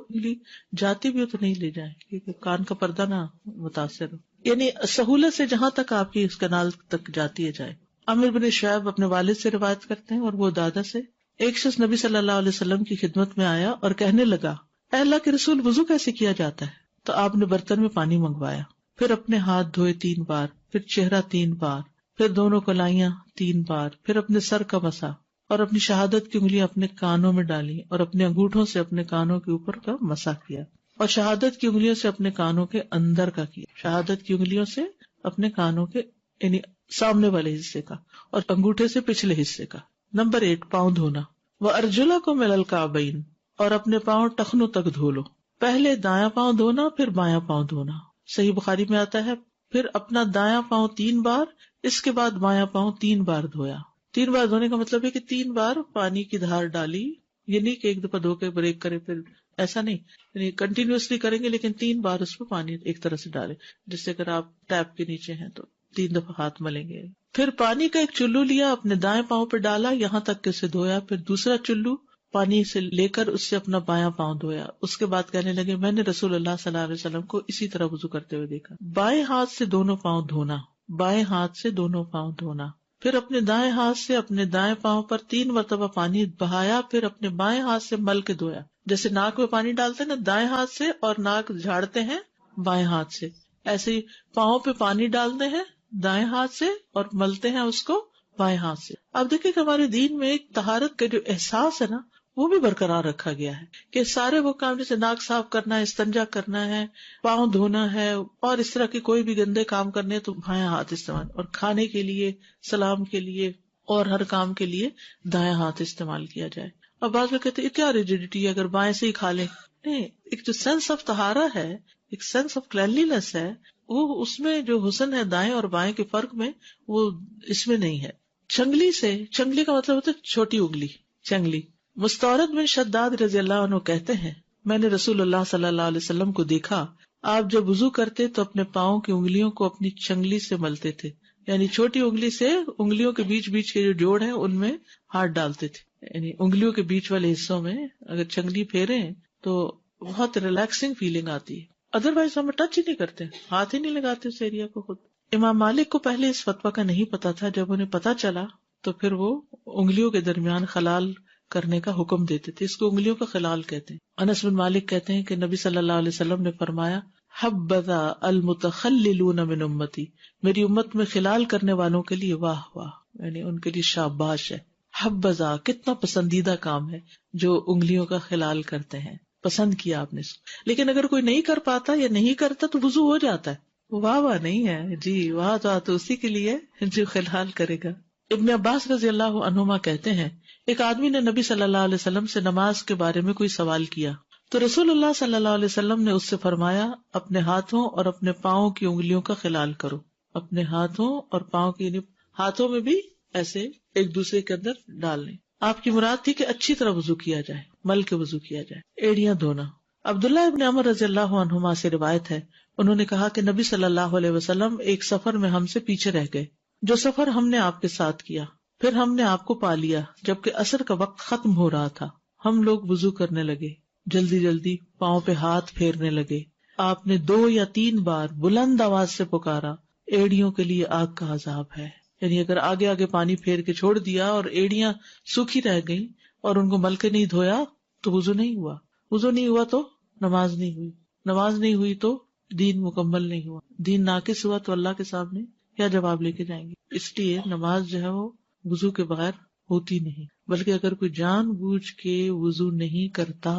جاتی بھی ہو تو نہیں لے جائیں کیونکہ کان کا پردہ نہ متاثر ہو، یعنی سہولت سے جہاں تک آپ کی اس کنال تک جاتی ہے جائے. عمر بن شعیب اپنے والد سے روایت کرتے ہیں اور وہ دادا سے. ایک شخص نبی صلی اللہ علیہ وسلم کی خدمت میں آیا اور کہنے لگا، اے اللہ کے رسول، وضو کیسے کیا جاتا ہے؟ تو آپ نے برتن میں پانی منگوایا، پھر اپنے ہاتھ دھوئے 3 بار، پھر چہرہ 3 بار، پھر دونوں کلائیاں 3 بار، پھر اپنے سر کا مسا اور اپنی شہادت کی انگلیاں اپنے کانوں میں ڈالی اور اپنے انگوٹھوں سے اپنے کانوں کے اوپر کا مسا کیا اور شہادت کی انگلیوں سے اپنے کانوں کے اندر کا کیا. شہادت کی انگلیوں سے اپنے کانوں کے یعنی سامنے والے حصے کا اور انگوٹھے سے پچھلے حصے کا. نمبر 8، پاؤں دھونا. وَأَرْجُلَكُمْ إِلَى الْكَعْبَيْنِ، اور اپنے پاؤں ٹخنوں تک دھو لو. پہلے دایاں پاؤں دھونا، پھر بایاں پاؤں دھونا. صحیح بخاری میں آتا ہے پھر اپنا دایاں پاؤں 3 بار، اس کے بعد بایاں پاؤں 3 بار دھویا. 3 بار دھونے کا مطلب ہے کہ 3 بار پانی کی دھار ڈالی، یہ نہیں کہ ایک دفعہ دھو کے بریک کرے پھر ایسا نہیں، یعنی کنٹینیوسلی کریں گے لیکن 3 بار اس پہ پانی ایک طرح سے ڈالے. جس سے اگر آپ ٹیپ کے نیچے ہیں تو 3 دفعہ ہاتھ ملیں گے. پھر پانی کا ایک چلو لیا، اپنے دائیں پاؤں پہ ڈالا یہاں تک کہ اسے دھویا. پھر دوسرا چلو پانی سے لے کر اس سے اپنا بایاں پاؤں دھویا. اس کے بعد کہنے لگے، میں نے رسول اللہ صلی اللہ علیہ وسلم کو اسی طرح وضو کرتے ہوئے دیکھا. بائیں ہاتھ سے دونوں پاؤں دھونا، بائیں ہاتھ سے دونوں پاؤں دھونا. پھر اپنے دائیں ہاتھ سے اپنے دائیں پاؤں پر 3 مرتبہ پانی بہایا. پھر اپنے بائیں ہاتھ سے مل کے دھویا. جیسے ناک میں پانی ڈالتے ہیں نا دائیں ہاتھ سے اور ناک جھاڑتے ہیں بائیں ہاتھ سے، ایسے ہی پاؤں پہ پانی ڈالتے ہیں دائیں ہاتھ سے اور ملتے ہیں اس کو بائیں ہاتھ سے. اب دیکھیں کہ ہمارے دین میں ایک طہارت کا جو احساس ہے نا وہ بھی برقرار رکھا گیا ہے کہ سارے وہ کام جیسے ناک صاف کرنا ہے، استنجا کرنا ہے، پاؤں دھونا ہے اور اس طرح کے کوئی بھی گندے کام کرنے تو بائیں ہاتھ استعمال، اور کھانے کے لیے، سلام کے لیے اور ہر کام کے لیے دائیں ہاتھ استعمال کیا جائے. اور بعض لوگ کہتے ہیں کیا ریجیڈیٹی ہے اگر بائیں سے ہی کھا لیں. نہیں، ایک جو سینس آف طہارہ ہے، ایک سینس آف کلینلینس ہے، وہ اس میں جو حسن ہے دائیں اور بائیں کے فرق میں وہ اس میں نہیں ہے. چنگلی سے، چنگلی کا مطلب ہوتا ہے چھوٹی انگلی، چنگلی. مستورد بن شداد رضی اللہ عنہ کہتے ہیں، میں نے رسول اللہ صلی اللہ علیہ وسلم کو دیکھا آپ جب وضو کرتے تو اپنے پاؤں کی انگلیوں کو اپنی چنگلی سے ملتے تھے، یعنی چھوٹی انگلی سے انگلیوں کے بیچ بیچ کے جو جوڑ ہیں ان میں ہاتھ ڈالتے تھے، یعنی انگلیوں کے بیچ والے حصوں میں اگر چنگلی پھیرے تو بہت ریلیکسنگ فیلنگ آتی ہے. ادروائز ہم ٹچ ہی نہیں کرتے، ہاتھ ہی نہیں لگاتے اس ایریا کو خود. امام مالک کو پہلے اس فتویٰ کا نہیں پتا تھا، جب انہیں پتا چلا تو پھر وہ انگلیوں کے درمیان خلال کرنے کا حکم دیتے تھے. اس کو انگلیوں کا خلال کہتے ہیں. انس بن مالک کہتے ہیں کہ نبی صلی اللہ علیہ وسلم نے فرمایا حبذا المتخللون من امتی، میری امت میں خلال کرنے والوں کے لیے واہ واہ، یعنی ان کے لیے شاباش ہے. حبذا کتنا پسندیدہ کام ہے جو انگلیوں کا خلال کرتے ہیں، پسند کیا آپ نے. لیکن اگر کوئی نہیں کر پاتا یا نہیں کرتا تو وضو ہو جاتا ہے. واہ واہ نہیں ہے جی، واہ تو اسی کے لیے جو خلال کرے گا. ابن عباس رضی اللہ عنہما کہتے ہیں ایک آدمی نے نبی صلی اللہ علیہ وسلم سے نماز کے بارے میں کوئی سوال کیا تو رسول اللہ صلی اللہ علیہ وسلم نے اس سے فرمایا اپنے ہاتھوں اور اپنے پاؤں کی انگلیوں کا خلال کرو. اپنے ہاتھوں اور پاؤں کی، ہاتھوں میں بھی ایسے ایک دوسرے کے اندر ڈالنے. آپ کی مراد تھی کہ اچھی طرح وضو کیا جائے، مل کے وضو کیا جائے. ایڑیاں دھونا. عبداللہ ابن عمر رضی اللہ عنہما سے روایت ہے، انہوں نے کہا کہ نبی صلی اللہ علیہ وسلم ایک سفر میں ہم سے پیچھے رہ گئے، جو سفر ہم نے آپ کے ساتھ کیا. پھر ہم نے آپ کو پا لیا جبکہ عصر کا وقت ختم ہو رہا تھا. ہم لوگ وضو کرنے لگے، جلدی جلدی پاؤں پہ ہاتھ پھیرنے لگے. آپ نے 2 یا 3 بار بلند آواز سے پکارا، ایڑیوں کے لیے آگ کا عذاب ہے. یعنی اگر آگے آگے پانی پھیر کے چھوڑ دیا اور ایڑیاں سوکھی رہ گئی اور ان کو مل کے نہیں دھویا تو وضو نہیں ہوا. وضو نہیں ہوا تو نماز نہیں ہوئی. نماز نہیں ہوئی تو دین مکمل نہیں ہوا. دین ناقص ہوا تو اللہ کے سامنے کیا جواب لے کے جائیں گے. اس لیے نماز جو ہے وہ وضو کے بغیر ہوتی نہیں. بلکہ اگر کوئی جان بوجھ کے وضو نہیں کرتا،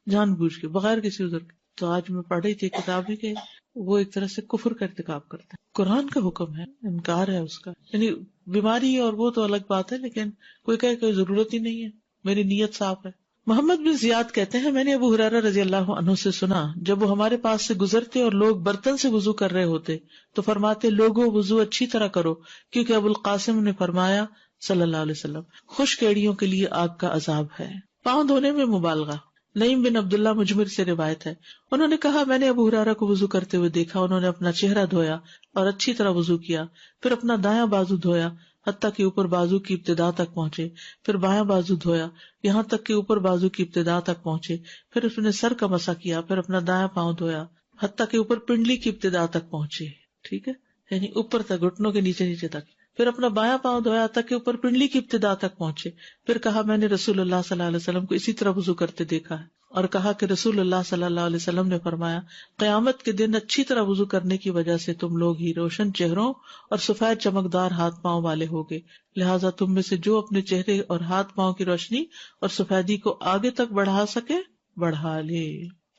جان بوجھ کے بغیر کسی عذر کے، تو آج میں پڑھ رہی تھی کتاب کہ وہ ایک طرح سے کفر کا ارتکاب کرتا ہے. قرآن کا حکم ہے، انکار ہے اس کا. یعنی بیماری اور وہ تو الگ بات ہے، لیکن کوئی کہے کوئی ضرورت ہی نہیں ہے، میری نیت صاف ہے. محمد بن زیاد کہتے ہیں میں نے ابو ہریرہ رضی اللہ عنہ سے سنا جب وہ ہمارے پاس سے گزرتے اور لوگ برتن سے وضو کر رہے ہوتے تو فرماتے لوگوں وضو اچھی طرح کرو، کیونکہ ابو القاسم نے فرمایا صلی اللہ علیہ وسلم خشک ایڑیوں کے لیے آگ کا عذاب ہے. پاؤں دھونے میں مبالغہ. نعیم بن عبداللہ مجمر سے روایت ہے، انہوں نے کہا میں نے ابو ہریرہ کو وضو کرتے ہوئے دیکھا. انہوں نے اپنا چہرہ دھویا اور اچھی طرح وضو کیا، پھر اپنا دایاں بازو دھویا حتیٰ کہ اوپر بازو کی ابتدا تک پہنچے، پھر بایاں بازو دھویا یہاں تک کہ اوپر بازو کی ابتدا تک پہنچے، پھر اس نے سر کا مسح کیا، پھر اپنا دایاں پاؤں دھویا حتیٰ کہ اوپر پنڈلی کی ابتدا تک پہنچے. ٹھیک ہے، یعنی اوپر تک، گھٹنوں کے نیچے نیچے تک. پھر اپنا بایاں پاؤں دھویا تک کہ اوپر پنڈلی کی ابتدا تک پہنچے. پھر کہا میں نے رسول اللہ صلی اللہ علیہ وسلم کو اسی طرح وضو کرتے دیکھا ہے، اور کہا کہ رسول اللہ صلی اللہ علیہ وسلم نے فرمایا قیامت کے دن اچھی طرح وضو کرنے کی وجہ سے تم لوگ ہی روشن چہروں اور سفید چمکدار ہاتھ پاؤں والے ہوگے. لہٰذا تم میں سے جو اپنے چہرے اور ہاتھ پاؤں کی روشنی اور سفیدی کو آگے تک بڑھا سکے بڑھا لے.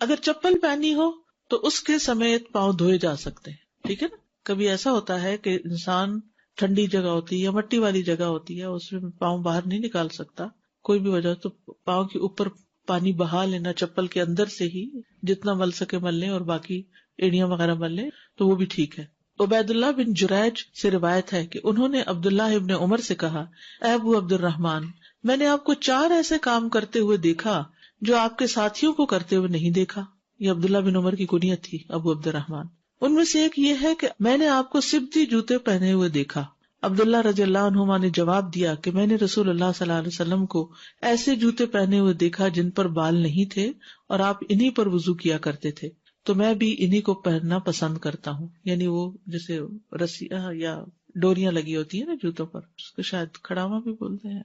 اگر چپل پہنی ہو تو اس کے سمیت پاؤں دھوئے جا سکتے ہیں. ٹھیک ہے نا. کبھی ایسا ہوتا ہے کہ انسان ٹھنڈی جگہ ہوتی ہے یا مٹی والی جگہ ہوتی ہے، اس میں پاؤں باہر نہیں نکال سکتا کوئی بھی وجہ، تو پاؤں کے اوپر پانی بہا لینا چپل کے اندر سے ہی، جتنا مل سکے مل لیں اور باقی ایڑیاں وغیرہ مل لیں تو وہ بھی ٹھیک ہے. عبید اللہ بن جریج سے روایت ہے کہ انہوں نے عبداللہ ابن عمر سے کہا اے ابو عبد الرحمن، میں نے آپ کو 4 ایسے کام کرتے ہوئے دیکھا جو آپ کے ساتھیوں کو کرتے ہوئے نہیں دیکھا. یہ عبداللہ بن عمر کی کنیت تھی ابو عبد الرحمن. ان میں سے ایک یہ ہے کہ میں نے آپ کو سبتی جوتے پہنے ہوئے دیکھا. عبداللہ رضی اللہ عنہما نے جواب دیا کہ میں نے رسول اللہ صلی اللہ علیہ وسلم کو ایسے جوتے پہنے ہوئے دیکھا جن پر بال نہیں تھے اور آپ انہی پر وضو کیا کرتے تھے، تو میں بھی انہی کو پہننا پسند کرتا ہوں. یعنی وہ جیسے رسیاں یا ڈوریاں لگی ہوتی ہیں نا جوتوں پر، اس کو شاید کھڑاوا بھی بولتے ہیں.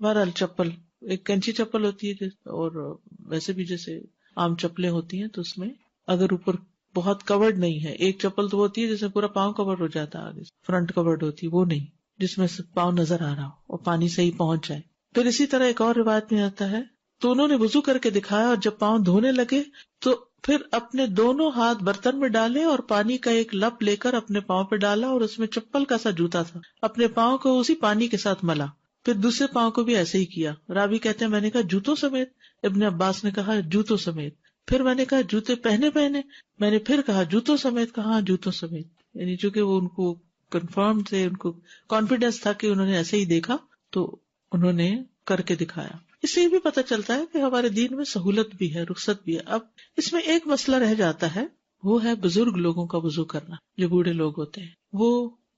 بہرحال چپل، ایک کینچی چپل ہوتی ہے اور ویسے بھی جیسے عام چپلیں ہوتی ہیں، تو اس میں اگر اوپر بہت کورڈ نہیں ہے، ایک چپل تو ہوتی ہے جیسے پورا پاؤں کورڈ ہو جاتا ہے، آگے فرنٹ کورڈ ہوتی ہے، وہ نہیں جس میں سے پاؤں نظر آ رہا ہو اور پانی صحیح پہنچ جائے. پھر اسی طرح ایک اور روایت میں آتا ہے تو انہوں نے وضو کر کے دکھایا اور جب پاؤں دھونے لگے تو پھر اپنے دونوں ہاتھ برتن میں ڈالے اور پانی کا ایک لپ لے کر اپنے پاؤں پہ ڈالا اور اس میں چپل کا سا جوتا تھا، اپنے پاؤں کو اسی پانی کے ساتھ ملا. پھر دوسرے پاؤں کو بھی ایسے ہی کیا. راوی کہتے ہیں میں نے کہا جوتوں سمیت؟ ابن عباس نے کہا جوتوں سمیت. پھر میں نے کہا جوتے پہنے؟ میں نے پھر کہا جوتوں سمیت؟ کہا جوتوں سمیت. یعنی چونکہ وہ ان کو کنفرم تھے، ان کو کانفیڈینس تھا کہ انہوں نے ایسے ہی دیکھا تو انہوں نے کر کے دکھایا. اس سے یہ بھی پتہ چلتا ہے کہ ہمارے دین میں سہولت بھی ہے، رخصت بھی ہے. اب اس میں ایک مسئلہ رہ جاتا ہے وہ ہے بزرگ لوگوں کا وضو کرنا. جو بوڑھے لوگ ہوتے ہیں وہ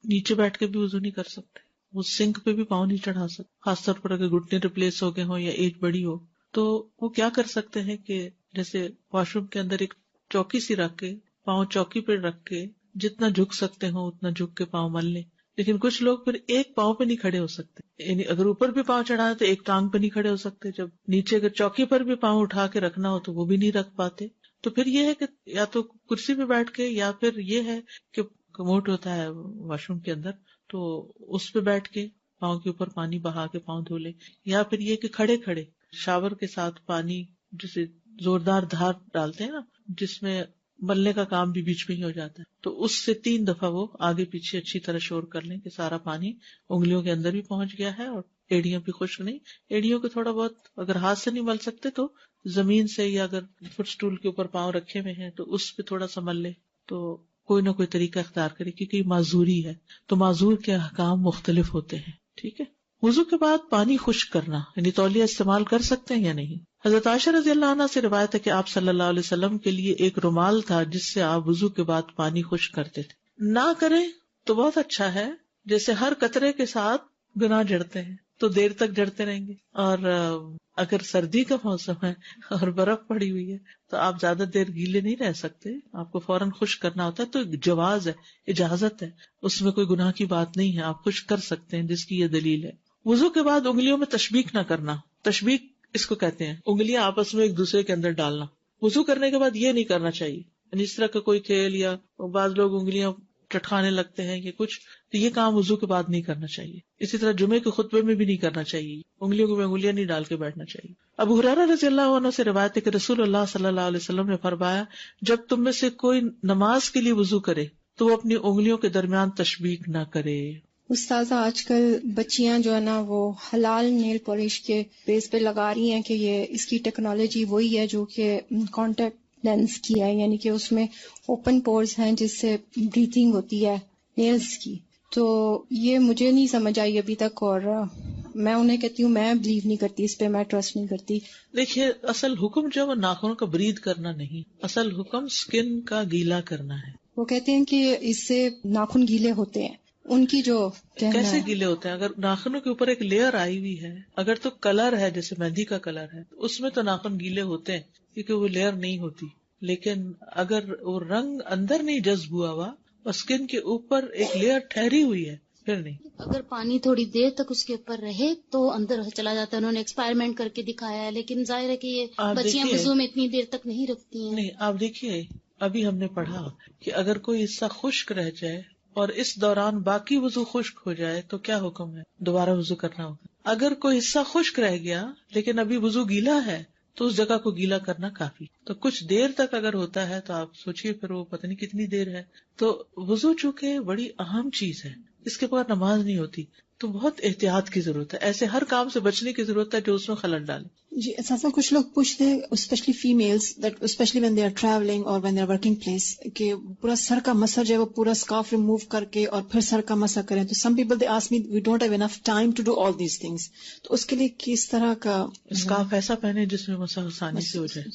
نیچے بیٹھ کے بھی وضو نہیں کر سکتے, وہ سنک پہ بھی پاؤں نہیں چڑھا سکتے, خاص طور پر اگر گھٹنے ریپلیس ہو گئے ہوں یا ایج بڑی ہو. تو وہ کیا کر سکتے ہیں کہ جیسے واش روم کے اندر ایک چوکی سی رکھ کے پاؤں چوکی پہ رکھ کے جتنا جھک سکتے ہوں اتنا جھک کے پاؤں مل لیں. لیکن کچھ لوگ پھر ایک پاؤں پہ نہیں کھڑے ہو سکتے, یعنی اگر اوپر بھی پاؤں چڑھانا تو ایک ٹانگ پہ نہیں کھڑے ہو سکتے, جب نیچے اگر چوکی پر بھی پاؤں اٹھا کے رکھنا ہو تو وہ بھی نہیں رکھ پاتے. تو پھر یہ ہے کہ یا تو کرسی پہ بیٹھ کے, یا پھر یہ ہے کہ کموڈ ہوتا ہے واش روم کے اندر تو اس پہ بیٹھ کے پاؤں کے اوپر پانی بہا کے پاؤں دھو لے, یا پھر یہ کہ کھڑے کھڑے شاور کے ساتھ پانی جسے زوردار دھار ڈالتے ہیں نا, جس میں ملنے کا کام بھی بیچ میں ہی ہو جاتا ہے, تو اس سے 3 دفعہ وہ آگے پیچھے اچھی طرح شور کر لیں کہ سارا پانی انگلیوں کے اندر بھی پہنچ گیا ہے اور ایڑیاں بھی خشک نہیں. ایڑیوں کو تھوڑا بہت اگر ہاتھ سے نہیں مل سکتے تو زمین سے, یا اگر فٹ سٹول کے اوپر پاؤں رکھے ہوئے ہیں تو اس پہ تھوڑا سا مل لے. تو کوئی نہ کوئی طریقہ اختیار کرے, کیونکہ یہ معذوری ہے تو معذور کے احکام مختلف ہوتے ہیں. ٹھیک ہے. وضو کے بعد پانی خشک کرنا یعنی تولیہ استعمال کر سکتے ہیں یا نہیں. حضرت عائشہ رضی اللہ عنہ سے روایت ہے کہ آپ صلی اللہ علیہ وسلم کے لیے ایک رومال تھا جس سے آپ وضو کے بعد پانی خشک کرتے تھے. نہ کریں تو بہت اچھا ہے, جیسے ہر قطرے کے ساتھ گناہ جڑتے ہیں تو دیر تک جڑتے رہیں گے, اور اگر سردی کا موسم ہے اور برف پڑی ہوئی ہے تو آپ زیادہ دیر گیلے نہیں رہ سکتے, آپ کو فوراً خشک کرنا ہوتا ہے. تو جواز ہے, اجازت ہے, اس میں کوئی گناہ کی بات نہیں ہے, آپ خشک کر سکتے ہیں, جس کی یہ دلیل ہے. وضو کے بعد انگلیوں میں تشبیک نہ کرنا. تشبیک اس کو کہتے ہیں انگلیاں آپس میں ایک دوسرے کے اندر ڈالنا. وضو کرنے کے بعد یہ نہیں کرنا چاہیے, یعنی اس طرح کا کوئی کھیل, یا بعض لوگ انگلیاں چٹکانے لگتے ہیں کہ کچھ, تو یہ کام وضو کے بعد نہیں کرنا چاہیے. اسی طرح جمعے کے خطبے میں بھی نہیں کرنا چاہیے, انگلیوں میں انگلیاں نہیں ڈال کے بیٹھنا چاہیے. ابو ہریرہ رضی اللہ عنہ سے روایت ہے کہ رسول اللہ صلی اللہ علیہ وسلم نے فرمایا, جب تم میں سے کوئی نماز کے لیے وضو کرے تو وہ اپنی انگلیوں کے درمیان تشبیک نہ کرے. استاذہ آج کل بچیاں جو ہے نا وہ حلال نیل پالش کے بیس پہ لگا رہی ہیں کہ یہ اس کی ٹیکنالوجی وہی ہے جو کہ کانٹیکٹ لینس کی ہے, یعنی کہ اس میں اوپن پورز ہیں جس سے بریتھنگ ہوتی ہے نیلز کی. تو یہ مجھے نہیں سمجھ آئی ابھی تک, اور میں انہیں کہتی ہوں میں بلیو نہیں کرتی اس پہ, میں ٹرسٹ نہیں کرتی. دیکھیے اصل حکم جو ہے وہ ناخنوں کا برید کرنا نہیں, اصل حکم سکن کا گیلا کرنا ہے. وہ کہتے ہیں کہ اس سے ناخن گیلے ہوتے ہیں, ان کی جو کیسے گیلے ہوتے ہیں؟ اگر ناخنوں کے اوپر ایک لیئر آئی ہوئی ہے, اگر تو کلر ہے جیسے مہندی کا کلر ہے, اس میں تو ناخن گیلے ہوتے ہیں کیونکہ وہ لیئر نہیں ہوتی. لیکن اگر وہ رنگ اندر نہیں جذب ہوا ہوا اور اسکن کے اوپر ایک لیئر ٹھہری ہوئی ہے پھر نہیں. اگر پانی تھوڑی دیر تک اس کے اوپر رہے تو اندر چلا جاتا ہے. انہوں نے ایکسپائرمنٹ کر کے دکھایا ہے, لیکن ظاہر ہے کہ یہ بچیاں وضو میں اتنی دیر تک نہیں رکھتی ہیں. نہیں, آپ دیکھیے ابھی ہم نے پڑھا کہ اگر کوئی حصہ خشک رہ جائے اور اس دوران باقی وضو خشک ہو جائے تو کیا حکم ہے؟ دوبارہ وضو کرنا ہوگا. اگر کوئی حصہ خشک رہ گیا لیکن ابھی وضو گیلا ہے تو اس جگہ کو گیلا کرنا کافی. تو کچھ دیر تک اگر ہوتا ہے تو آپ سوچیے پھر وہ پتہ نہیں کتنی دیر ہے. تو وضو چونکہ بڑی اہم چیز ہے, اس کے بعد نماز نہیں ہوتی, تو بہت احتیاط کی ضرورت ہے. ایسے ہر کام سے بچنے کی ضرورت ہے جو اس میں خلل ڈالے. جی اساسا کچھ لوگ پوچھتے ہیں specially families that specially when they are travelling اور when they are working place کہ پورا سر کا مسا جو ہے وہ پورا اسکارف ریموو کر کے اور پھر سر کا مسا کریں. تو some people they ask me we don't have enough time to do all these things, تو اس کے لیے کس طرح کا اسکارف ایسا پہنے جس میں مسا آسانی سے ہو جائے.